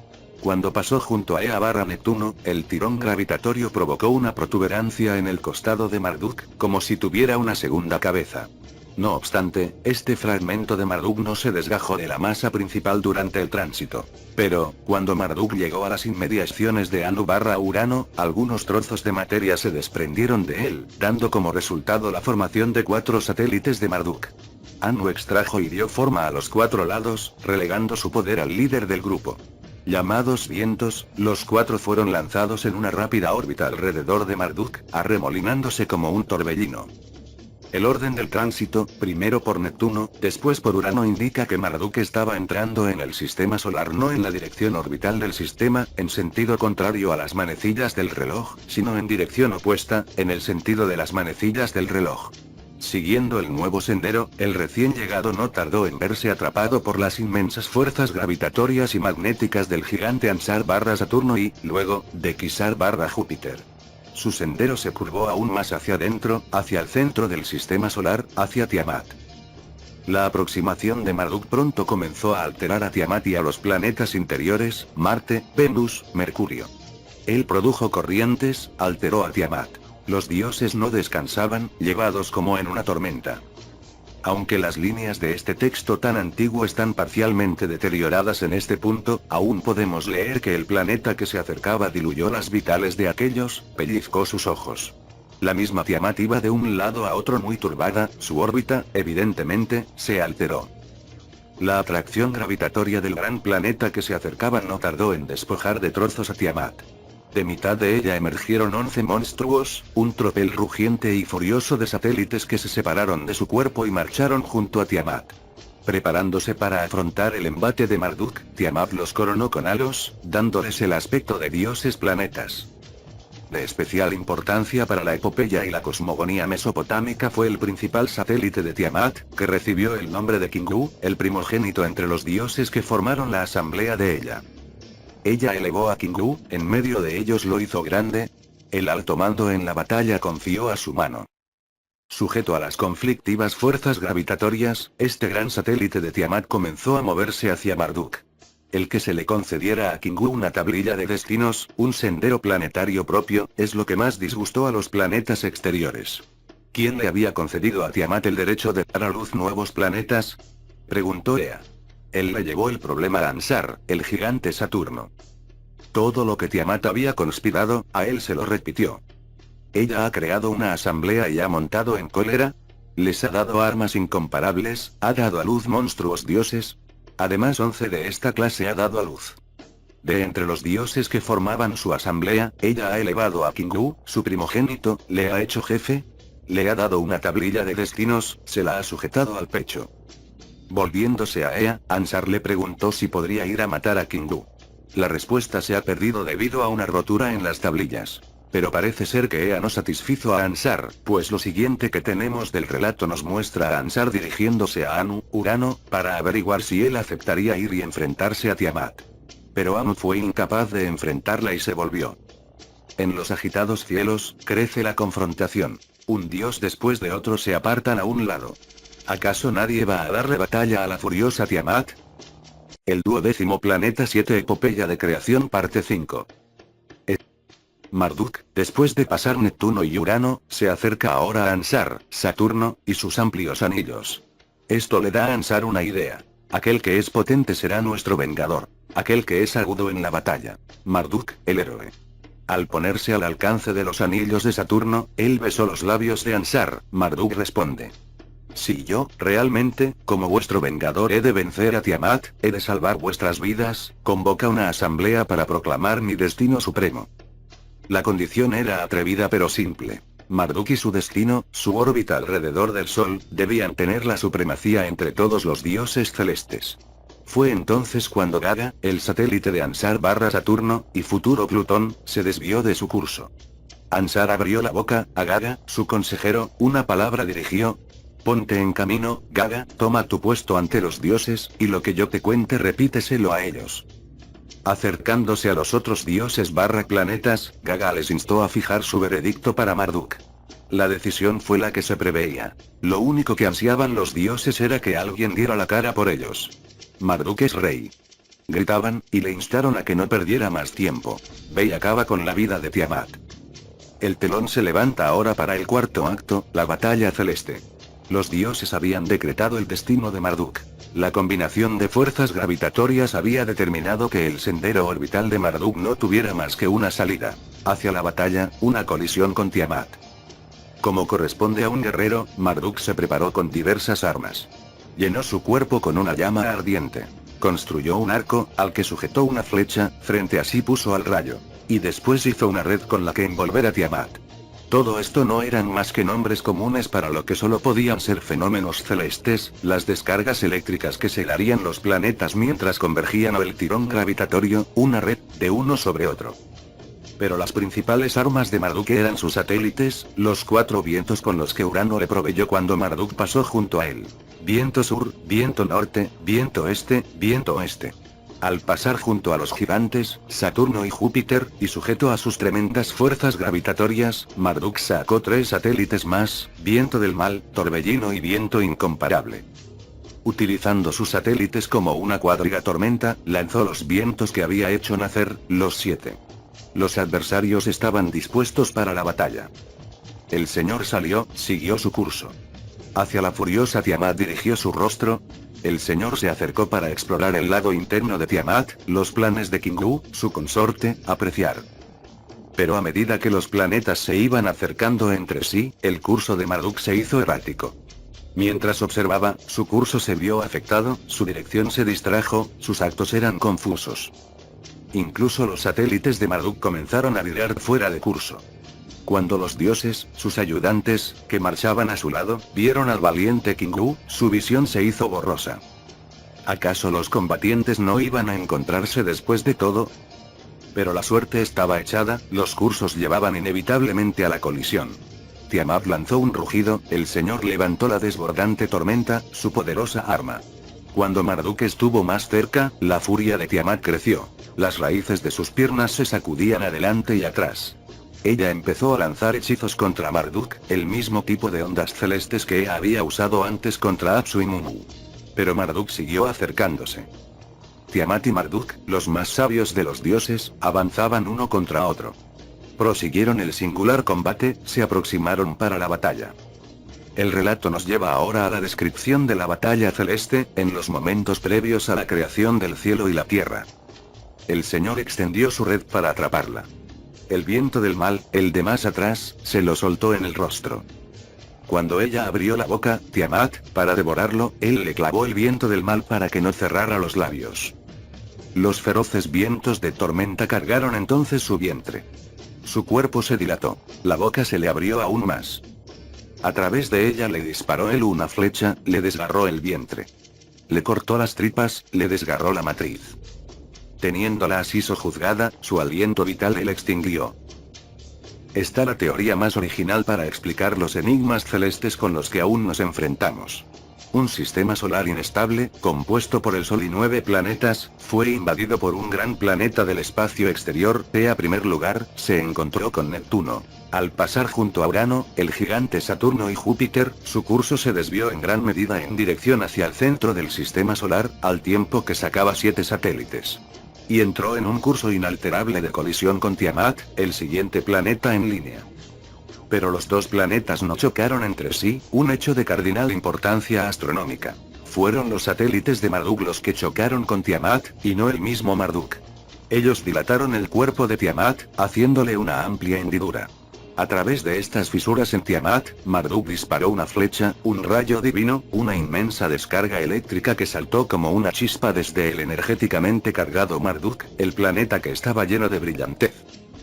Cuando pasó junto a Ea/Neptuno, el tirón gravitatorio provocó una protuberancia en el costado de Marduk, como si tuviera una segunda cabeza. No obstante, este fragmento de Marduk no se desgajó de la masa principal durante el tránsito. Pero, cuando Marduk llegó a las inmediaciones de Anu/Urano, algunos trozos de materia se desprendieron de él, dando como resultado la formación de 4 satélites de Marduk. Anu extrajo y dio forma a los 4 lados, relegando su poder al líder del grupo. Llamados vientos, los 4 fueron lanzados en una rápida órbita alrededor de Marduk, arremolinándose como un torbellino. El orden del tránsito, primero por Neptuno, después por Urano, indica que Marduk estaba entrando en el sistema solar no en la dirección orbital del sistema, en sentido contrario a las manecillas del reloj, sino en dirección opuesta, en el sentido de las manecillas del reloj. Siguiendo el nuevo sendero, el recién llegado no tardó en verse atrapado por las inmensas fuerzas gravitatorias y magnéticas del gigante Ansar/Saturno y, luego, de Quasar/Júpiter. Su sendero se curvó aún más hacia adentro, hacia el centro del sistema solar, hacia Tiamat. La aproximación de Marduk pronto comenzó a alterar a Tiamat y a los planetas interiores, Marte, Venus, Mercurio. Él produjo corrientes, alteró a Tiamat. Los dioses no descansaban, llevados como en una tormenta. Aunque las líneas de este texto tan antiguo están parcialmente deterioradas en este punto, aún podemos leer que el planeta que se acercaba diluyó las vitales de aquellos, pellizcó sus ojos. La misma Tiamat iba de un lado a otro muy turbada, su órbita, evidentemente, se alteró. La atracción gravitatoria del gran planeta que se acercaba no tardó en despojar de trozos a Tiamat. De mitad de ella emergieron 11 monstruos, un tropel rugiente y furioso de satélites que se separaron de su cuerpo y marcharon junto a Tiamat. Preparándose para afrontar el embate de Marduk, Tiamat los coronó con halos, dándoles el aspecto de dioses planetas. De especial importancia para la epopeya y la cosmogonía mesopotámica fue el principal satélite de Tiamat, que recibió el nombre de Kingu, el primogénito entre los dioses que formaron la asamblea de ella. Ella elevó a Kingu, en medio de ellos lo hizo grande. El alto mando en la batalla confió a su mano. Sujeto a las conflictivas fuerzas gravitatorias, este gran satélite de Tiamat comenzó a moverse hacia Marduk. El que se le concediera a Kingu una tablilla de destinos, un sendero planetario propio, es lo que más disgustó a los planetas exteriores. ¿Quién le había concedido a Tiamat el derecho de dar a luz nuevos planetas?, preguntó Ea. Él le llevó el problema a Ansar, el gigante Saturno. Todo lo que Tiamat había conspirado, a él se lo repitió. Ella ha creado una asamblea y ha montado en cólera. Les ha dado armas incomparables, ha dado a luz monstruos dioses. Además 11 de esta clase ha dado a luz. De entre los dioses que formaban su asamblea, ella ha elevado a Kingu, su primogénito, le ha hecho jefe. Le ha dado una tablilla de destinos, se la ha sujetado al pecho. Volviéndose a Ea, Ansar le preguntó si podría ir a matar a Kingu. La respuesta se ha perdido debido a una rotura en las tablillas. Pero parece ser que Ea no satisfizo a Ansar, pues lo siguiente que tenemos del relato nos muestra a Ansar dirigiéndose a Anu, Urano, para averiguar si él aceptaría ir y enfrentarse a Tiamat. Pero Anu fue incapaz de enfrentarla y se volvió. En los agitados cielos, crece la confrontación. Un dios después de otro se apartan a un lado. ¿Acaso nadie va a darle batalla a la furiosa Tiamat? El 12º planeta 7 Epopeya de creación parte 5. Marduk, después de pasar Neptuno y Urano, se acerca ahora a Ansar, Saturno, y sus amplios anillos. Esto le da a Ansar una idea. Aquel que es potente será nuestro vengador. Aquel que es agudo en la batalla. Marduk, el héroe. Al ponerse al alcance de los anillos de Saturno, él besó los labios de Ansar. Marduk responde: si yo, realmente, como vuestro vengador he de vencer a Tiamat, he de salvar vuestras vidas, convoca una asamblea para proclamar mi destino supremo. La condición era atrevida pero simple. Marduk y su destino, su órbita alrededor del Sol, debían tener la supremacía entre todos los dioses celestes. Fue entonces cuando Gaga, el satélite de Ansar/Saturno, y futuro Plutón, se desvió de su curso. Ansar abrió la boca, a Gaga, su consejero, una palabra dirigió: ponte en camino, Gaga, toma tu puesto ante los dioses, y lo que yo te cuente repíteselo a ellos. Acercándose a los otros dioses/planetas, Gaga les instó a fijar su veredicto para Marduk. La decisión fue la que se preveía. Lo único que ansiaban los dioses era que alguien diera la cara por ellos. Marduk es rey. Gritaban, y le instaron a que no perdiera más tiempo. Ve y acaba con la vida de Tiamat. El telón se levanta ahora para el cuarto acto, la batalla celeste. Los dioses habían decretado el destino de Marduk. La combinación de fuerzas gravitatorias había determinado que el sendero orbital de Marduk no tuviera más que una salida. Hacia la batalla, una colisión con Tiamat. Como corresponde a un guerrero, Marduk se preparó con diversas armas. Llenó su cuerpo con una llama ardiente. Construyó un arco, al que sujetó una flecha, frente a sí puso al rayo. Y después hizo una red con la que envolver a Tiamat. Todo esto no eran más que nombres comunes para lo que solo podían ser fenómenos celestes, las descargas eléctricas que se darían los planetas mientras convergían o el tirón gravitatorio, una red, de uno sobre otro. Pero las principales armas de Marduk eran sus satélites, los 4 vientos con los que Urano le proveyó cuando Marduk pasó junto a él. Viento sur, viento norte, viento este, viento oeste. Al pasar junto a los gigantes, Saturno y Júpiter, y sujeto a sus tremendas fuerzas gravitatorias, Marduk sacó 3 satélites más, viento del mal, torbellino y viento incomparable. Utilizando sus satélites como una cuadriga tormenta, lanzó los vientos que había hecho nacer, los 7. Los adversarios estaban dispuestos para la batalla. El señor siguió su curso. Hacia la furiosa Tiamat dirigió su rostro. El señor se acercó para explorar el lado interno de Tiamat, los planes de Kingu, su consorte, apreciar. Pero a medida que los planetas se iban acercando entre sí, el curso de Marduk se hizo errático. Mientras observaba, su curso se vio afectado, su dirección se distrajo, sus actos eran confusos. Incluso los satélites de Marduk comenzaron a virar fuera de curso. Cuando los dioses, sus ayudantes, que marchaban a su lado, vieron al valiente Kingu, su visión se hizo borrosa. ¿Acaso los combatientes no iban a encontrarse después de todo? Pero la suerte estaba echada, los cursos llevaban inevitablemente a la colisión. Tiamat lanzó un rugido, el señor levantó la desbordante tormenta, su poderosa arma. Cuando Marduk estuvo más cerca, la furia de Tiamat creció. Las raíces de sus piernas se sacudían adelante y atrás. Ella empezó a lanzar hechizos contra Marduk, el mismo tipo de ondas celestes que había usado antes contra Apsu y Mumu. Pero Marduk siguió acercándose. Tiamat y Marduk, los más sabios de los dioses, avanzaban uno contra otro. Prosiguieron el singular combate, se aproximaron para la batalla. El relato nos lleva ahora a la descripción de la batalla celeste, en los momentos previos a la creación del cielo y la tierra. El señor extendió su red para atraparla. El viento del mal, el de más atrás, se lo soltó en el rostro. Cuando ella abrió la boca, Tiamat, para devorarlo, él le clavó el viento del mal para que no cerrara los labios. Los feroces vientos de tormenta cargaron entonces su vientre. Su cuerpo se dilató. La boca se le abrió aún más. A través de ella le disparó él una flecha, le desgarró el vientre. Le cortó las tripas, le desgarró la matriz. Teniéndola así sojuzgada, su aliento vital él extinguió. Está la teoría más original para explicar los enigmas celestes con los que aún nos enfrentamos. Un sistema solar inestable, compuesto por el Sol y 9 planetas, fue invadido por un gran planeta del espacio exterior, que a primer lugar, se encontró con Neptuno. Al pasar junto a Urano, el gigante Saturno y Júpiter, su curso se desvió en gran medida en dirección hacia el centro del sistema solar, al tiempo que sacaba 7 satélites. Y entró en un curso inalterable de colisión con Tiamat, el siguiente planeta en línea. Pero los dos planetas no chocaron entre sí, un hecho de cardinal importancia astronómica. Fueron los satélites de Marduk los que chocaron con Tiamat, y no el mismo Marduk. Ellos dilataron el cuerpo de Tiamat, haciéndole una amplia hendidura. A través de estas fisuras en Tiamat, Marduk disparó una flecha, un rayo divino, una inmensa descarga eléctrica que saltó como una chispa desde el energéticamente cargado Marduk, el planeta que estaba lleno de brillantez.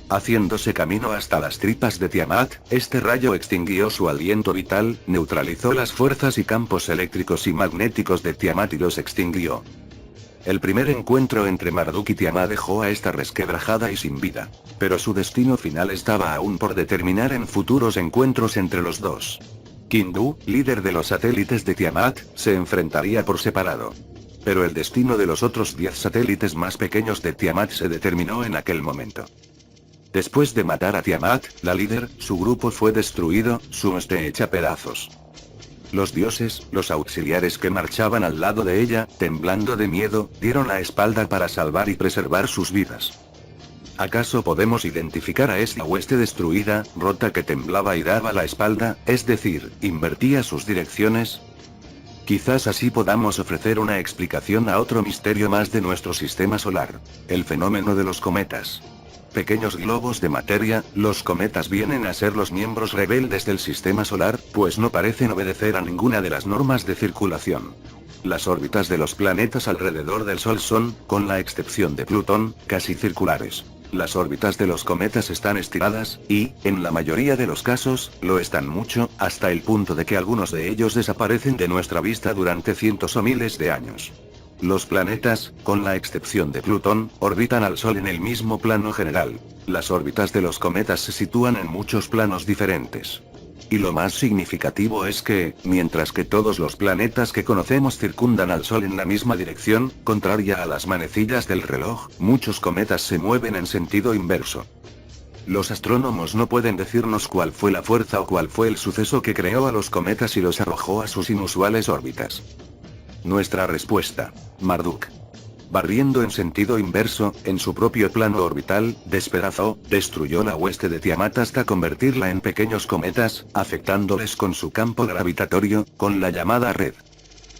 Haciéndose camino hasta las tripas de Tiamat, este rayo extinguió su aliento vital, neutralizó las fuerzas y campos eléctricos y magnéticos de Tiamat y los extinguió. El primer encuentro entre Marduk y Tiamat dejó a esta resquebrajada y sin vida. Pero su destino final estaba aún por determinar en futuros encuentros entre los dos. Kingu, líder de los satélites de Tiamat, se enfrentaría por separado. Pero el destino de los otros 10 satélites más pequeños de Tiamat se determinó en aquel momento. Después de matar a Tiamat, la líder, su grupo fue destruido, su este hecha pedazos. Los dioses, los auxiliares que marchaban al lado de ella, temblando de miedo, dieron la espalda para salvar y preservar sus vidas. ¿Acaso podemos identificar a esa hueste destruida, rota que temblaba y daba la espalda, es decir, invertía sus direcciones? Quizás así podamos ofrecer una explicación a otro misterio más de nuestro sistema solar: el fenómeno de los cometas. Pequeños globos de materia, los cometas vienen a ser los miembros rebeldes del sistema solar, pues no parecen obedecer a ninguna de las normas de circulación. Las órbitas de los planetas alrededor del Sol son, con la excepción de Plutón, casi circulares. Las órbitas de los cometas están estiradas, y, en la mayoría de los casos, lo están mucho, hasta el punto de que algunos de ellos desaparecen de nuestra vista durante cientos o miles de años. Los planetas, con la excepción de Plutón, orbitan al Sol en el mismo plano general. Las órbitas de los cometas se sitúan en muchos planos diferentes. Y lo más significativo es que, mientras que todos los planetas que conocemos circundan al Sol en la misma dirección, contraria a las manecillas del reloj, muchos cometas se mueven en sentido inverso. Los astrónomos no pueden decirnos cuál fue la fuerza o cuál fue el suceso que creó a los cometas y los arrojó a sus inusuales órbitas. Nuestra respuesta. Marduk. Barriendo en sentido inverso, en su propio plano orbital, despedazó, destruyó la hueste de Tiamat hasta convertirla en pequeños cometas, afectándoles con su campo gravitatorio, con la llamada red.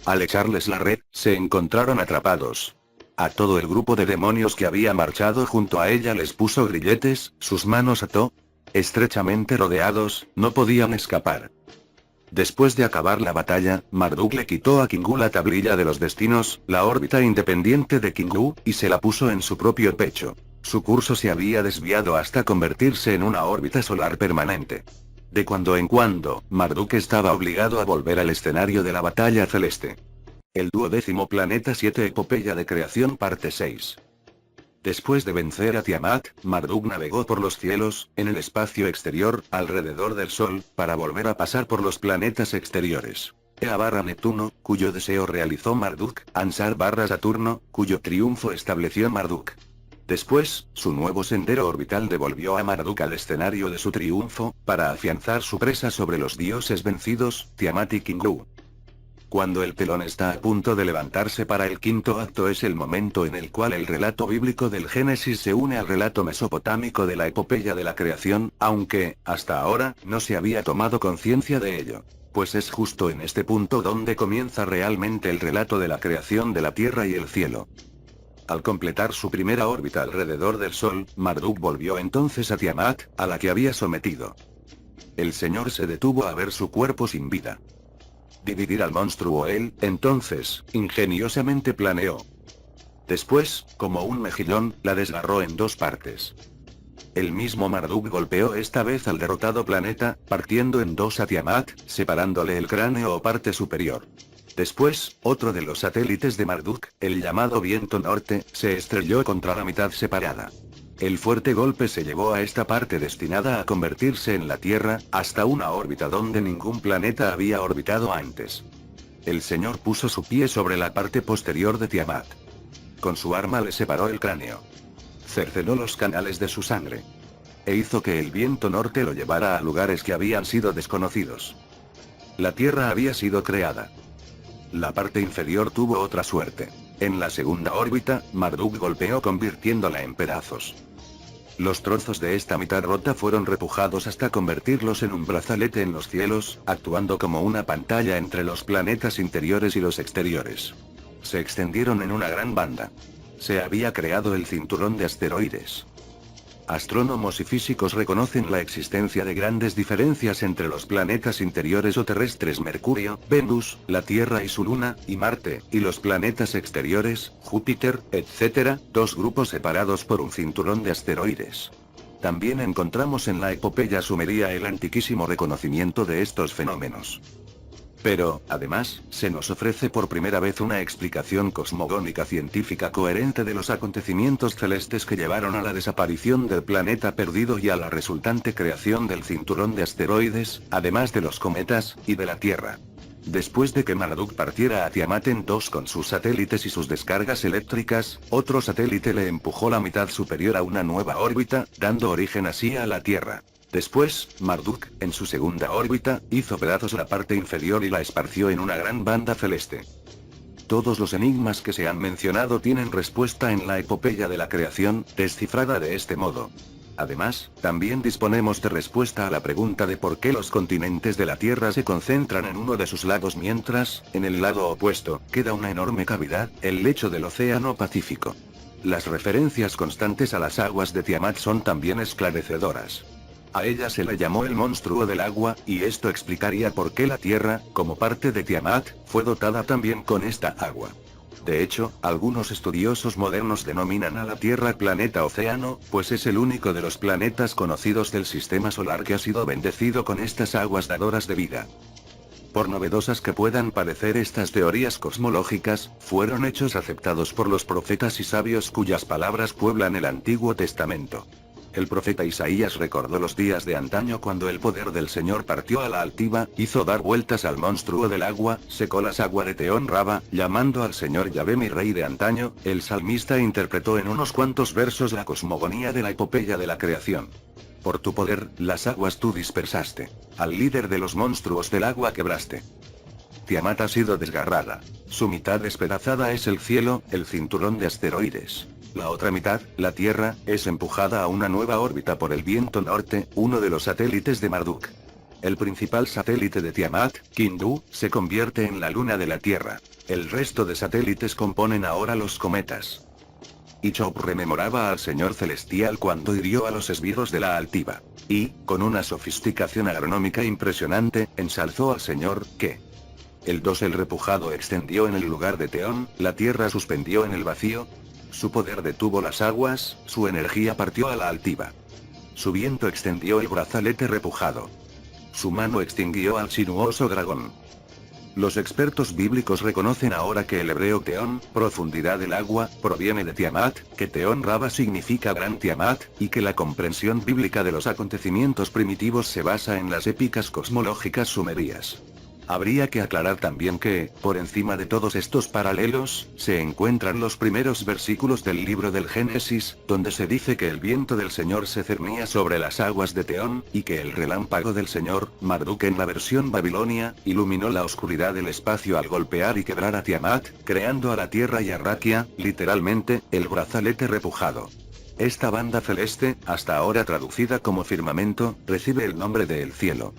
Al echarles la red, se encontraron atrapados. A todo el grupo de demonios que había marchado junto a ella les puso grilletes, sus manos ató. Estrechamente rodeados, no podían escapar. Después de acabar la batalla, Marduk le quitó a Kingu la tablilla de los destinos, la órbita independiente de Kingu, y se la puso en su propio pecho. Su curso se había desviado hasta convertirse en una órbita solar permanente. De cuando en cuando, Marduk estaba obligado a volver al escenario de la batalla celeste. El 12º planeta 7 Epopeya de Creación parte 6. Después de vencer a Tiamat, Marduk navegó por los cielos, en el espacio exterior, alrededor del Sol, para volver a pasar por los planetas exteriores. Ea/Neptuno, cuyo deseo realizó Marduk, Ansar/Saturno, cuyo triunfo estableció Marduk. Después, su nuevo sendero orbital devolvió a Marduk al escenario de su triunfo, para afianzar su presa sobre los dioses vencidos, Tiamat y Kingu. Cuando el telón está a punto de levantarse para el quinto acto es el momento en el cual el relato bíblico del Génesis se une al relato mesopotámico de la epopeya de la creación, aunque, hasta ahora, no se había tomado conciencia de ello. Pues es justo en este punto donde comienza realmente el relato de la creación de la tierra y el cielo. Al completar su primera órbita alrededor del Sol, Marduk volvió entonces a Tiamat, a la que había sometido. El Señor se detuvo a ver su cuerpo sin vida. Dividir al monstruo él, entonces, ingeniosamente planeó. Después, como un mejillón, la desgarró en dos partes. El mismo Marduk golpeó esta vez al derrotado planeta, partiendo en dos a Tiamat, separándole el cráneo o parte superior. Después, otro de los satélites de Marduk, el llamado Viento Norte, se estrelló contra la mitad separada. El fuerte golpe se llevó a esta parte destinada a convertirse en la Tierra, hasta una órbita donde ningún planeta había orbitado antes. El Señor puso su pie sobre la parte posterior de Tiamat. Con su arma le separó el cráneo. Cercenó los canales de su sangre. E hizo que el viento norte lo llevara a lugares que habían sido desconocidos. La Tierra había sido creada. La parte inferior tuvo otra suerte. En la segunda órbita, Marduk golpeó convirtiéndola en pedazos. Los trozos de esta mitad rota fueron repujados hasta convertirlos en un brazalete en los cielos, actuando como una pantalla entre los planetas interiores y los exteriores. Se extendieron en una gran banda. Se había creado el cinturón de asteroides. Astrónomos y físicos reconocen la existencia de grandes diferencias entre los planetas interiores o terrestres Mercurio, Venus, la Tierra y su Luna, y Marte, y los planetas exteriores, Júpiter, etc., dos grupos separados por un cinturón de asteroides. También encontramos en la epopeya sumeria el antiquísimo reconocimiento de estos fenómenos. Pero, además, se nos ofrece por primera vez una explicación cosmogónica científica coherente de los acontecimientos celestes que llevaron a la desaparición del planeta perdido y a la resultante creación del cinturón de asteroides, además de los cometas, y de la Tierra. Después de que Marduk partiera a Tiamat en dos con sus satélites y sus descargas eléctricas, otro satélite le empujó la mitad superior a una nueva órbita, dando origen así a la Tierra. Después, Marduk, en su segunda órbita, hizo pedazos la parte inferior y la esparció en una gran banda celeste. Todos los enigmas que se han mencionado tienen respuesta en la epopeya de la creación, descifrada de este modo. Además, también disponemos de respuesta a la pregunta de por qué los continentes de la Tierra se concentran en uno de sus lados mientras, en el lado opuesto, queda una enorme cavidad, el lecho del Océano Pacífico. Las referencias constantes a las aguas de Tiamat son también esclarecedoras. A ella se le llamó el monstruo del agua, y esto explicaría por qué la Tierra, como parte de Tiamat, fue dotada también con esta agua. De hecho, algunos estudiosos modernos denominan a la Tierra planeta océano, pues es el único de los planetas conocidos del sistema solar que ha sido bendecido con estas aguas dadoras de vida. Por novedosas que puedan parecer estas teorías cosmológicas, fueron hechos aceptados por los profetas y sabios cuyas palabras pueblan el Antiguo Testamento. El profeta Isaías recordó los días de antaño cuando el poder del Señor partió a la altiva, hizo dar vueltas al monstruo del agua, secó las aguas de Teón Raba, llamando al Señor Yahvé mi rey de antaño. El salmista interpretó en unos cuantos versos la cosmogonía de la epopeya de la creación. Por tu poder, las aguas tú dispersaste. Al líder de los monstruos del agua quebraste. Tiamat ha sido desgarrada. Su mitad despedazada es el cielo, el cinturón de asteroides. La otra mitad, la Tierra, es empujada a una nueva órbita por el viento norte, uno de los satélites de Marduk. El principal satélite de Tiamat, Kindu, se convierte en la luna de la Tierra. El resto de satélites componen ahora los cometas. Y Chop rememoraba al Señor Celestial cuando hirió a los esbirros de la altiva. Y, con una sofisticación agronómica impresionante, ensalzó al Señor, que el 2 el repujado extendió en el lugar de Teón, la tierra suspendió en el vacío. Su poder detuvo las aguas, su energía partió a la altiva. Su viento extendió el brazalete repujado. Su mano extinguió al sinuoso dragón. Los expertos bíblicos reconocen ahora que el hebreo Teón, profundidad del agua, proviene de Tiamat, que Teón Raba significa gran Tiamat, y que la comprensión bíblica de los acontecimientos primitivos se basa en las épicas cosmológicas sumerias. Habría que aclarar también que, por encima de todos estos paralelos, se encuentran los primeros versículos del libro del Génesis, donde se dice que el viento del Señor se cernía sobre las aguas de Teón, y que el relámpago del Señor, Marduk en la versión babilonia, iluminó la oscuridad del espacio al golpear y quebrar a Tiamat, creando a la tierra y a Rakia, literalmente, el brazalete repujado. Esta banda celeste, hasta ahora traducida como firmamento, recibe el nombre de el cielo.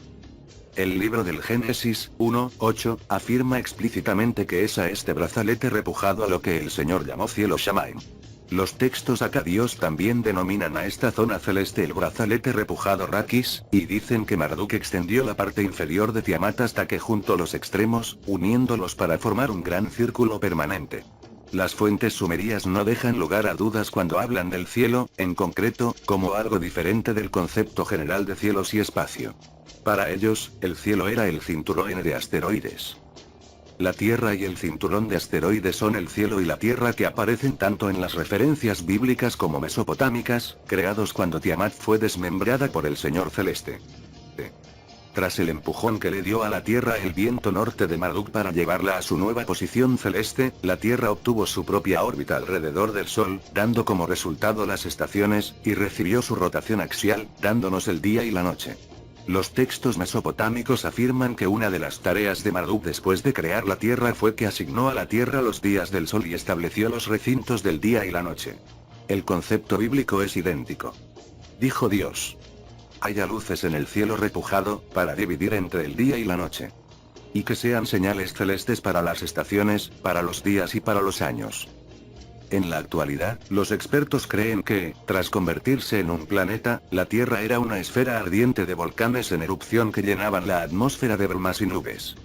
El libro del Génesis 1:8 afirma explícitamente que es a este brazalete repujado a lo que el Señor llamó cielo Shamaim. Los textos acadios también denominan a esta zona celeste el brazalete repujado Rakis, y dicen que Marduk extendió la parte inferior de Tiamat hasta que juntó los extremos, uniéndolos para formar un gran círculo permanente. Las fuentes sumerias no dejan lugar a dudas cuando hablan del cielo, en concreto, como algo diferente del concepto general de cielos y espacio. Para ellos, el cielo era el cinturón de asteroides. La Tierra y el cinturón de asteroides son el cielo y la Tierra que aparecen tanto en las referencias bíblicas como mesopotámicas, creados cuando Tiamat fue desmembrada por el Señor Celeste. Tras el empujón que le dio a la Tierra el viento norte de Marduk para llevarla a su nueva posición celeste, la Tierra obtuvo su propia órbita alrededor del Sol, dando como resultado las estaciones, y recibió su rotación axial, dándonos el día y la noche. Los textos mesopotámicos afirman que una de las tareas de Marduk después de crear la Tierra fue que asignó a la Tierra los días del Sol y estableció los recintos del día y la noche. El concepto bíblico es idéntico. Dijo Dios: haya luces en el cielo repujado, para dividir entre el día y la noche. Y que sean señales celestes para las estaciones, para los días y para los años. En la actualidad, los expertos creen que, tras convertirse en un planeta, la Tierra era una esfera ardiente de volcanes en erupción que llenaban la atmósfera de brumas y nubes.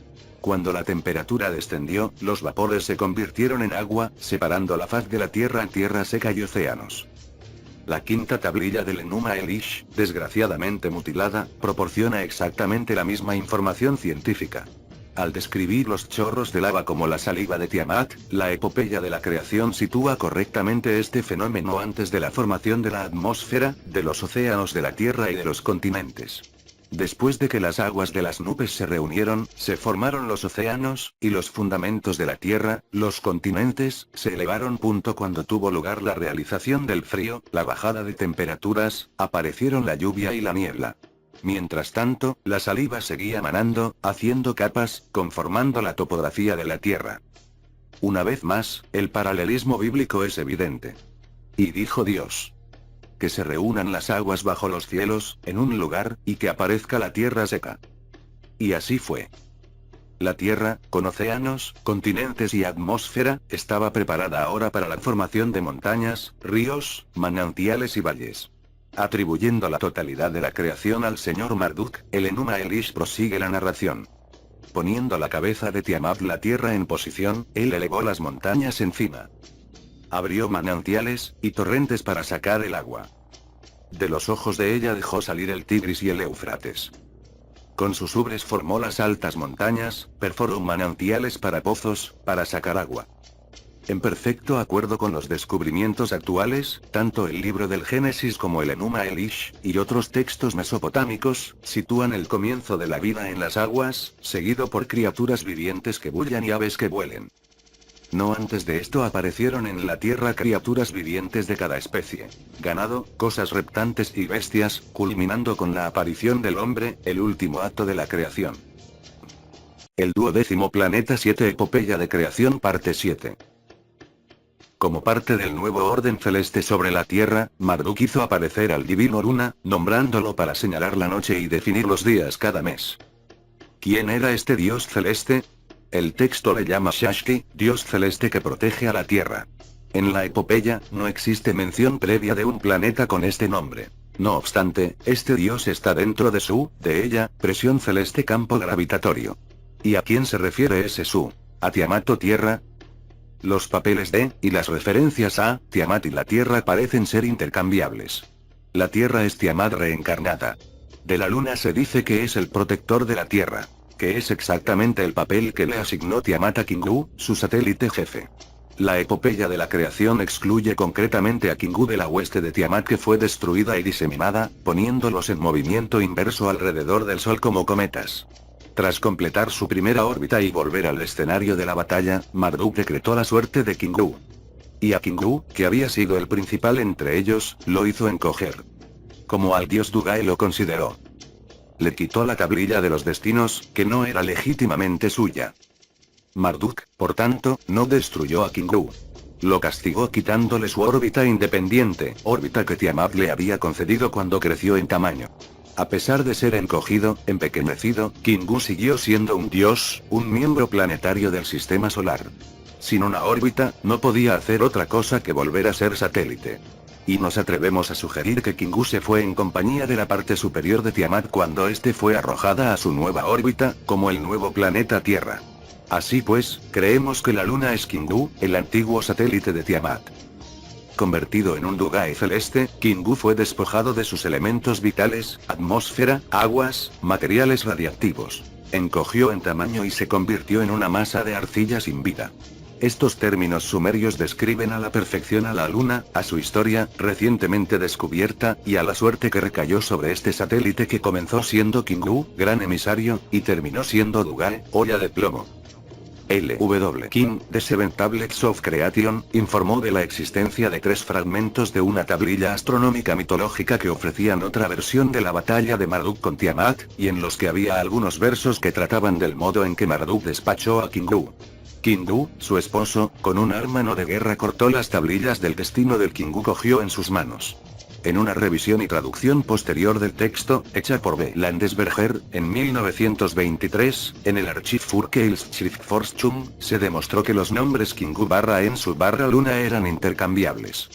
Cuando la temperatura descendió, los vapores se convirtieron en agua, separando la faz de la Tierra en tierra seca y océanos. La quinta tablilla del Enuma Elish, desgraciadamente mutilada, proporciona exactamente la misma información científica. Al describir los chorros de lava como la saliva de Tiamat, la epopeya de la creación sitúa correctamente este fenómeno antes de la formación de la atmósfera, de los océanos de la Tierra y de los continentes. Después de que las aguas de las nubes se reunieron, se formaron los océanos, y los fundamentos de la Tierra, los continentes, se elevaron. Cuando tuvo lugar la realización del frío, la bajada de temperaturas, aparecieron la lluvia y la niebla. Mientras tanto, la saliva seguía manando, haciendo capas, conformando la topografía de la Tierra. Una vez más, el paralelismo bíblico es evidente. Y dijo Dios: que se reúnan las aguas bajo los cielos, en un lugar, y que aparezca la tierra seca. Y así fue. La Tierra, con océanos, continentes y atmósfera, estaba preparada ahora para la formación de montañas, ríos, manantiales y valles. Atribuyendo la totalidad de la creación al señor Marduk, el Enuma Elish prosigue la narración. Poniendo la cabeza de Tiamat la tierra en posición, él elevó las montañas encima. Abrió manantiales, y torrentes para sacar el agua. De los ojos de ella dejó salir el Tigris y el Éufrates. Con sus ubres formó las altas montañas, perforó manantiales para pozos, para sacar agua. En perfecto acuerdo con los descubrimientos actuales, tanto el libro del Génesis como el Enuma Elish, y otros textos mesopotámicos, sitúan el comienzo de la vida en las aguas, seguido por criaturas vivientes que bullan y aves que vuelen. No antes de esto aparecieron en la tierra criaturas vivientes de cada especie, ganado, cosas reptantes y bestias, culminando con la aparición del hombre, el último acto de la creación. El 12º planeta 7 Epopeya de creación parte 7. Como parte del nuevo orden celeste sobre la Tierra, Marduk hizo aparecer al divino Luna, nombrándolo para señalar la noche y definir los días cada mes. ¿Quién era este dios celeste? El texto le llama Shashki, dios celeste que protege a la Tierra. En la epopeya, no existe mención previa de un planeta con este nombre. No obstante, este dios está dentro de ella, presión celeste campo gravitatorio. ¿Y a quién se refiere ese su? ¿A Tiamat o Tierra? Los papeles de, y las referencias a, Tiamat y la Tierra parecen ser intercambiables. La Tierra es Tiamat reencarnada. De la Luna se dice que es el protector de la Tierra, que es exactamente el papel que le asignó Tiamat a Kingu, su satélite jefe. La epopeya de la creación excluye concretamente a Kingu de la hueste de Tiamat que fue destruida y diseminada, poniéndolos en movimiento inverso alrededor del Sol como cometas. Tras completar su primera órbita y volver al escenario de la batalla, Marduk decretó la suerte de Kingu. Y a Kingu, que había sido el principal entre ellos, lo hizo encoger. Como al dios Dugai lo consideró. Le quitó la tablilla de los destinos, que no era legítimamente suya. Marduk, por tanto, no destruyó a Kingu. Lo castigó quitándole su órbita independiente, órbita que Tiamat le había concedido cuando creció en tamaño. A pesar de ser encogido, empequeñecido, Kingu siguió siendo un dios, un miembro planetario del sistema solar. Sin una órbita, no podía hacer otra cosa que volver a ser satélite. Y nos atrevemos a sugerir que Kingu se fue en compañía de la parte superior de Tiamat cuando éste fue arrojada a su nueva órbita, como el nuevo planeta Tierra. Así pues, creemos que la Luna es Kingu, el antiguo satélite de Tiamat. Convertido en un Dugai celeste, Kingu fue despojado de sus elementos vitales, atmósfera, aguas, materiales radiactivos. Encogió en tamaño y se convirtió en una masa de arcilla sin vida. Estos términos sumerios describen a la perfección a la Luna, a su historia, recientemente descubierta, y a la suerte que recayó sobre este satélite que comenzó siendo Kingu, gran emisario, y terminó siendo Dugai, olla de plomo. L.W. King, The Seven Tablets of Creation, informó de la existencia de 3 fragmentos de una tablilla astronómica mitológica que ofrecían otra versión de la batalla de Marduk con Tiamat, y en los que había algunos versos que trataban del modo en que Marduk despachó a Kingu. Kingu, su esposo, con un arma no de guerra cortó las tablillas del destino del Kingu cogió en sus manos. En una revisión y traducción posterior del texto, hecha por B. Landesberger, en 1923, en el Archiv für Schriftforschung, se demostró que los nombres Kingu/Ensu/Luna eran intercambiables.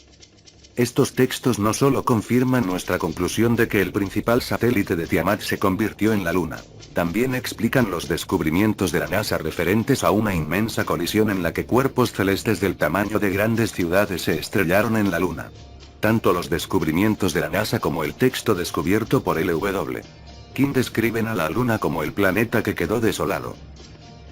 Estos textos no solo confirman nuestra conclusión de que el principal satélite de Tiamat se convirtió en la Luna, también explican los descubrimientos de la NASA referentes a una inmensa colisión en la que cuerpos celestes del tamaño de grandes ciudades se estrellaron en la Luna. Tanto los descubrimientos de la NASA como el texto descubierto por L.W. King describen a la Luna como el planeta que quedó desolado.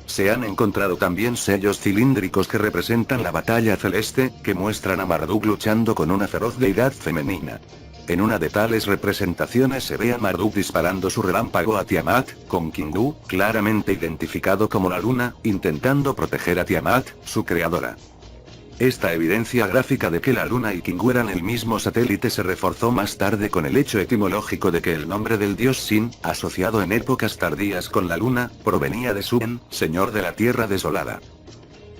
Se han encontrado también sellos cilíndricos que representan la batalla celeste, que muestran a Marduk luchando con una feroz deidad femenina. En una de tales representaciones se ve a Marduk disparando su relámpago a Tiamat, con Kingu, claramente identificado como la Luna, intentando proteger a Tiamat, su creadora. Esta evidencia gráfica de que la Luna y Kingu eran el mismo satélite se reforzó más tarde con el hecho etimológico de que el nombre del dios Sin, asociado en épocas tardías con la Luna, provenía de Sun, señor de la tierra desolada.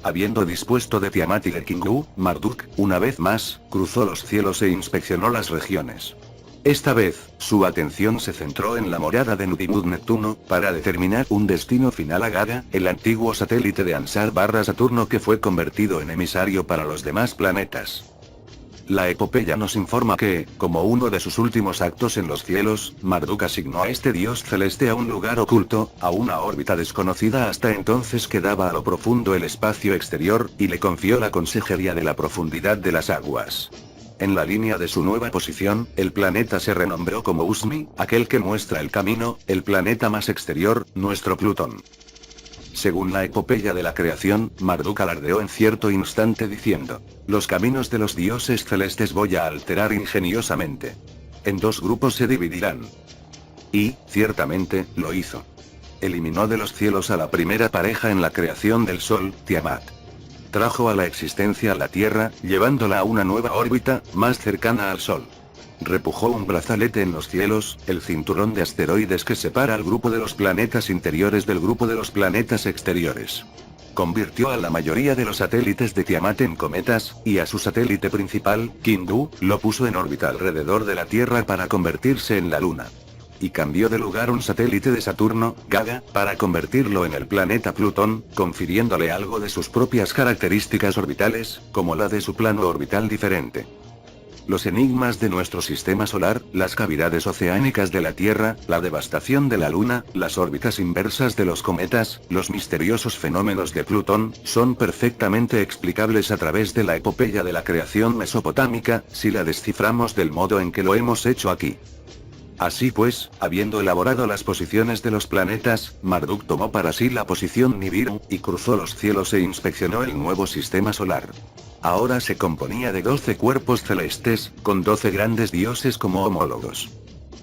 Habiendo dispuesto de Tiamat y de Kingu, Marduk, una vez más, cruzó los cielos e inspeccionó las regiones. Esta vez, su atención se centró en la morada de Nudimud-Neptuno, para determinar un destino final a Gaia, el antiguo satélite de Ansar/Saturno que fue convertido en emisario para los demás planetas. La epopeya nos informa que, como uno de sus últimos actos en los cielos, Marduk asignó a este dios celeste a un lugar oculto, a una órbita desconocida hasta entonces que daba a lo profundo el espacio exterior, y le confió la consejería de la profundidad de las aguas. En la línea de su nueva posición, el planeta se renombró como Usmi, aquel que muestra el camino, el planeta más exterior, nuestro Plutón. Según la epopeya de la creación, Marduk alardeó en cierto instante diciendo: los caminos de los dioses celestes voy a alterar ingeniosamente. En 2 grupos se dividirán. Y, ciertamente, lo hizo. Eliminó de los cielos a la primera pareja en la creación del Sol, Tiamat. Trajo a la existencia a la Tierra, llevándola a una nueva órbita, más cercana al Sol. Repujó un brazalete en los cielos, el cinturón de asteroides que separa al grupo de los planetas interiores del grupo de los planetas exteriores. Convirtió a la mayoría de los satélites de Tiamat en cometas, y a su satélite principal, Kindu, lo puso en órbita alrededor de la Tierra para convertirse en la Luna. Y cambió de lugar un satélite de Saturno, Gaga, para convertirlo en el planeta Plutón, confiriéndole algo de sus propias características orbitales, como la de su plano orbital diferente. Los enigmas de nuestro sistema solar, las cavidades oceánicas de la Tierra, la devastación de la Luna, las órbitas inversas de los cometas, los misteriosos fenómenos de Plutón, son perfectamente explicables a través de la epopeya de la creación mesopotámica, si la desciframos del modo en que lo hemos hecho aquí. Así pues, habiendo elaborado las posiciones de los planetas, Marduk tomó para sí la posición Nibiru, y cruzó los cielos e inspeccionó el nuevo sistema solar. Ahora se componía de 12 cuerpos celestes, con 12 grandes dioses como homólogos.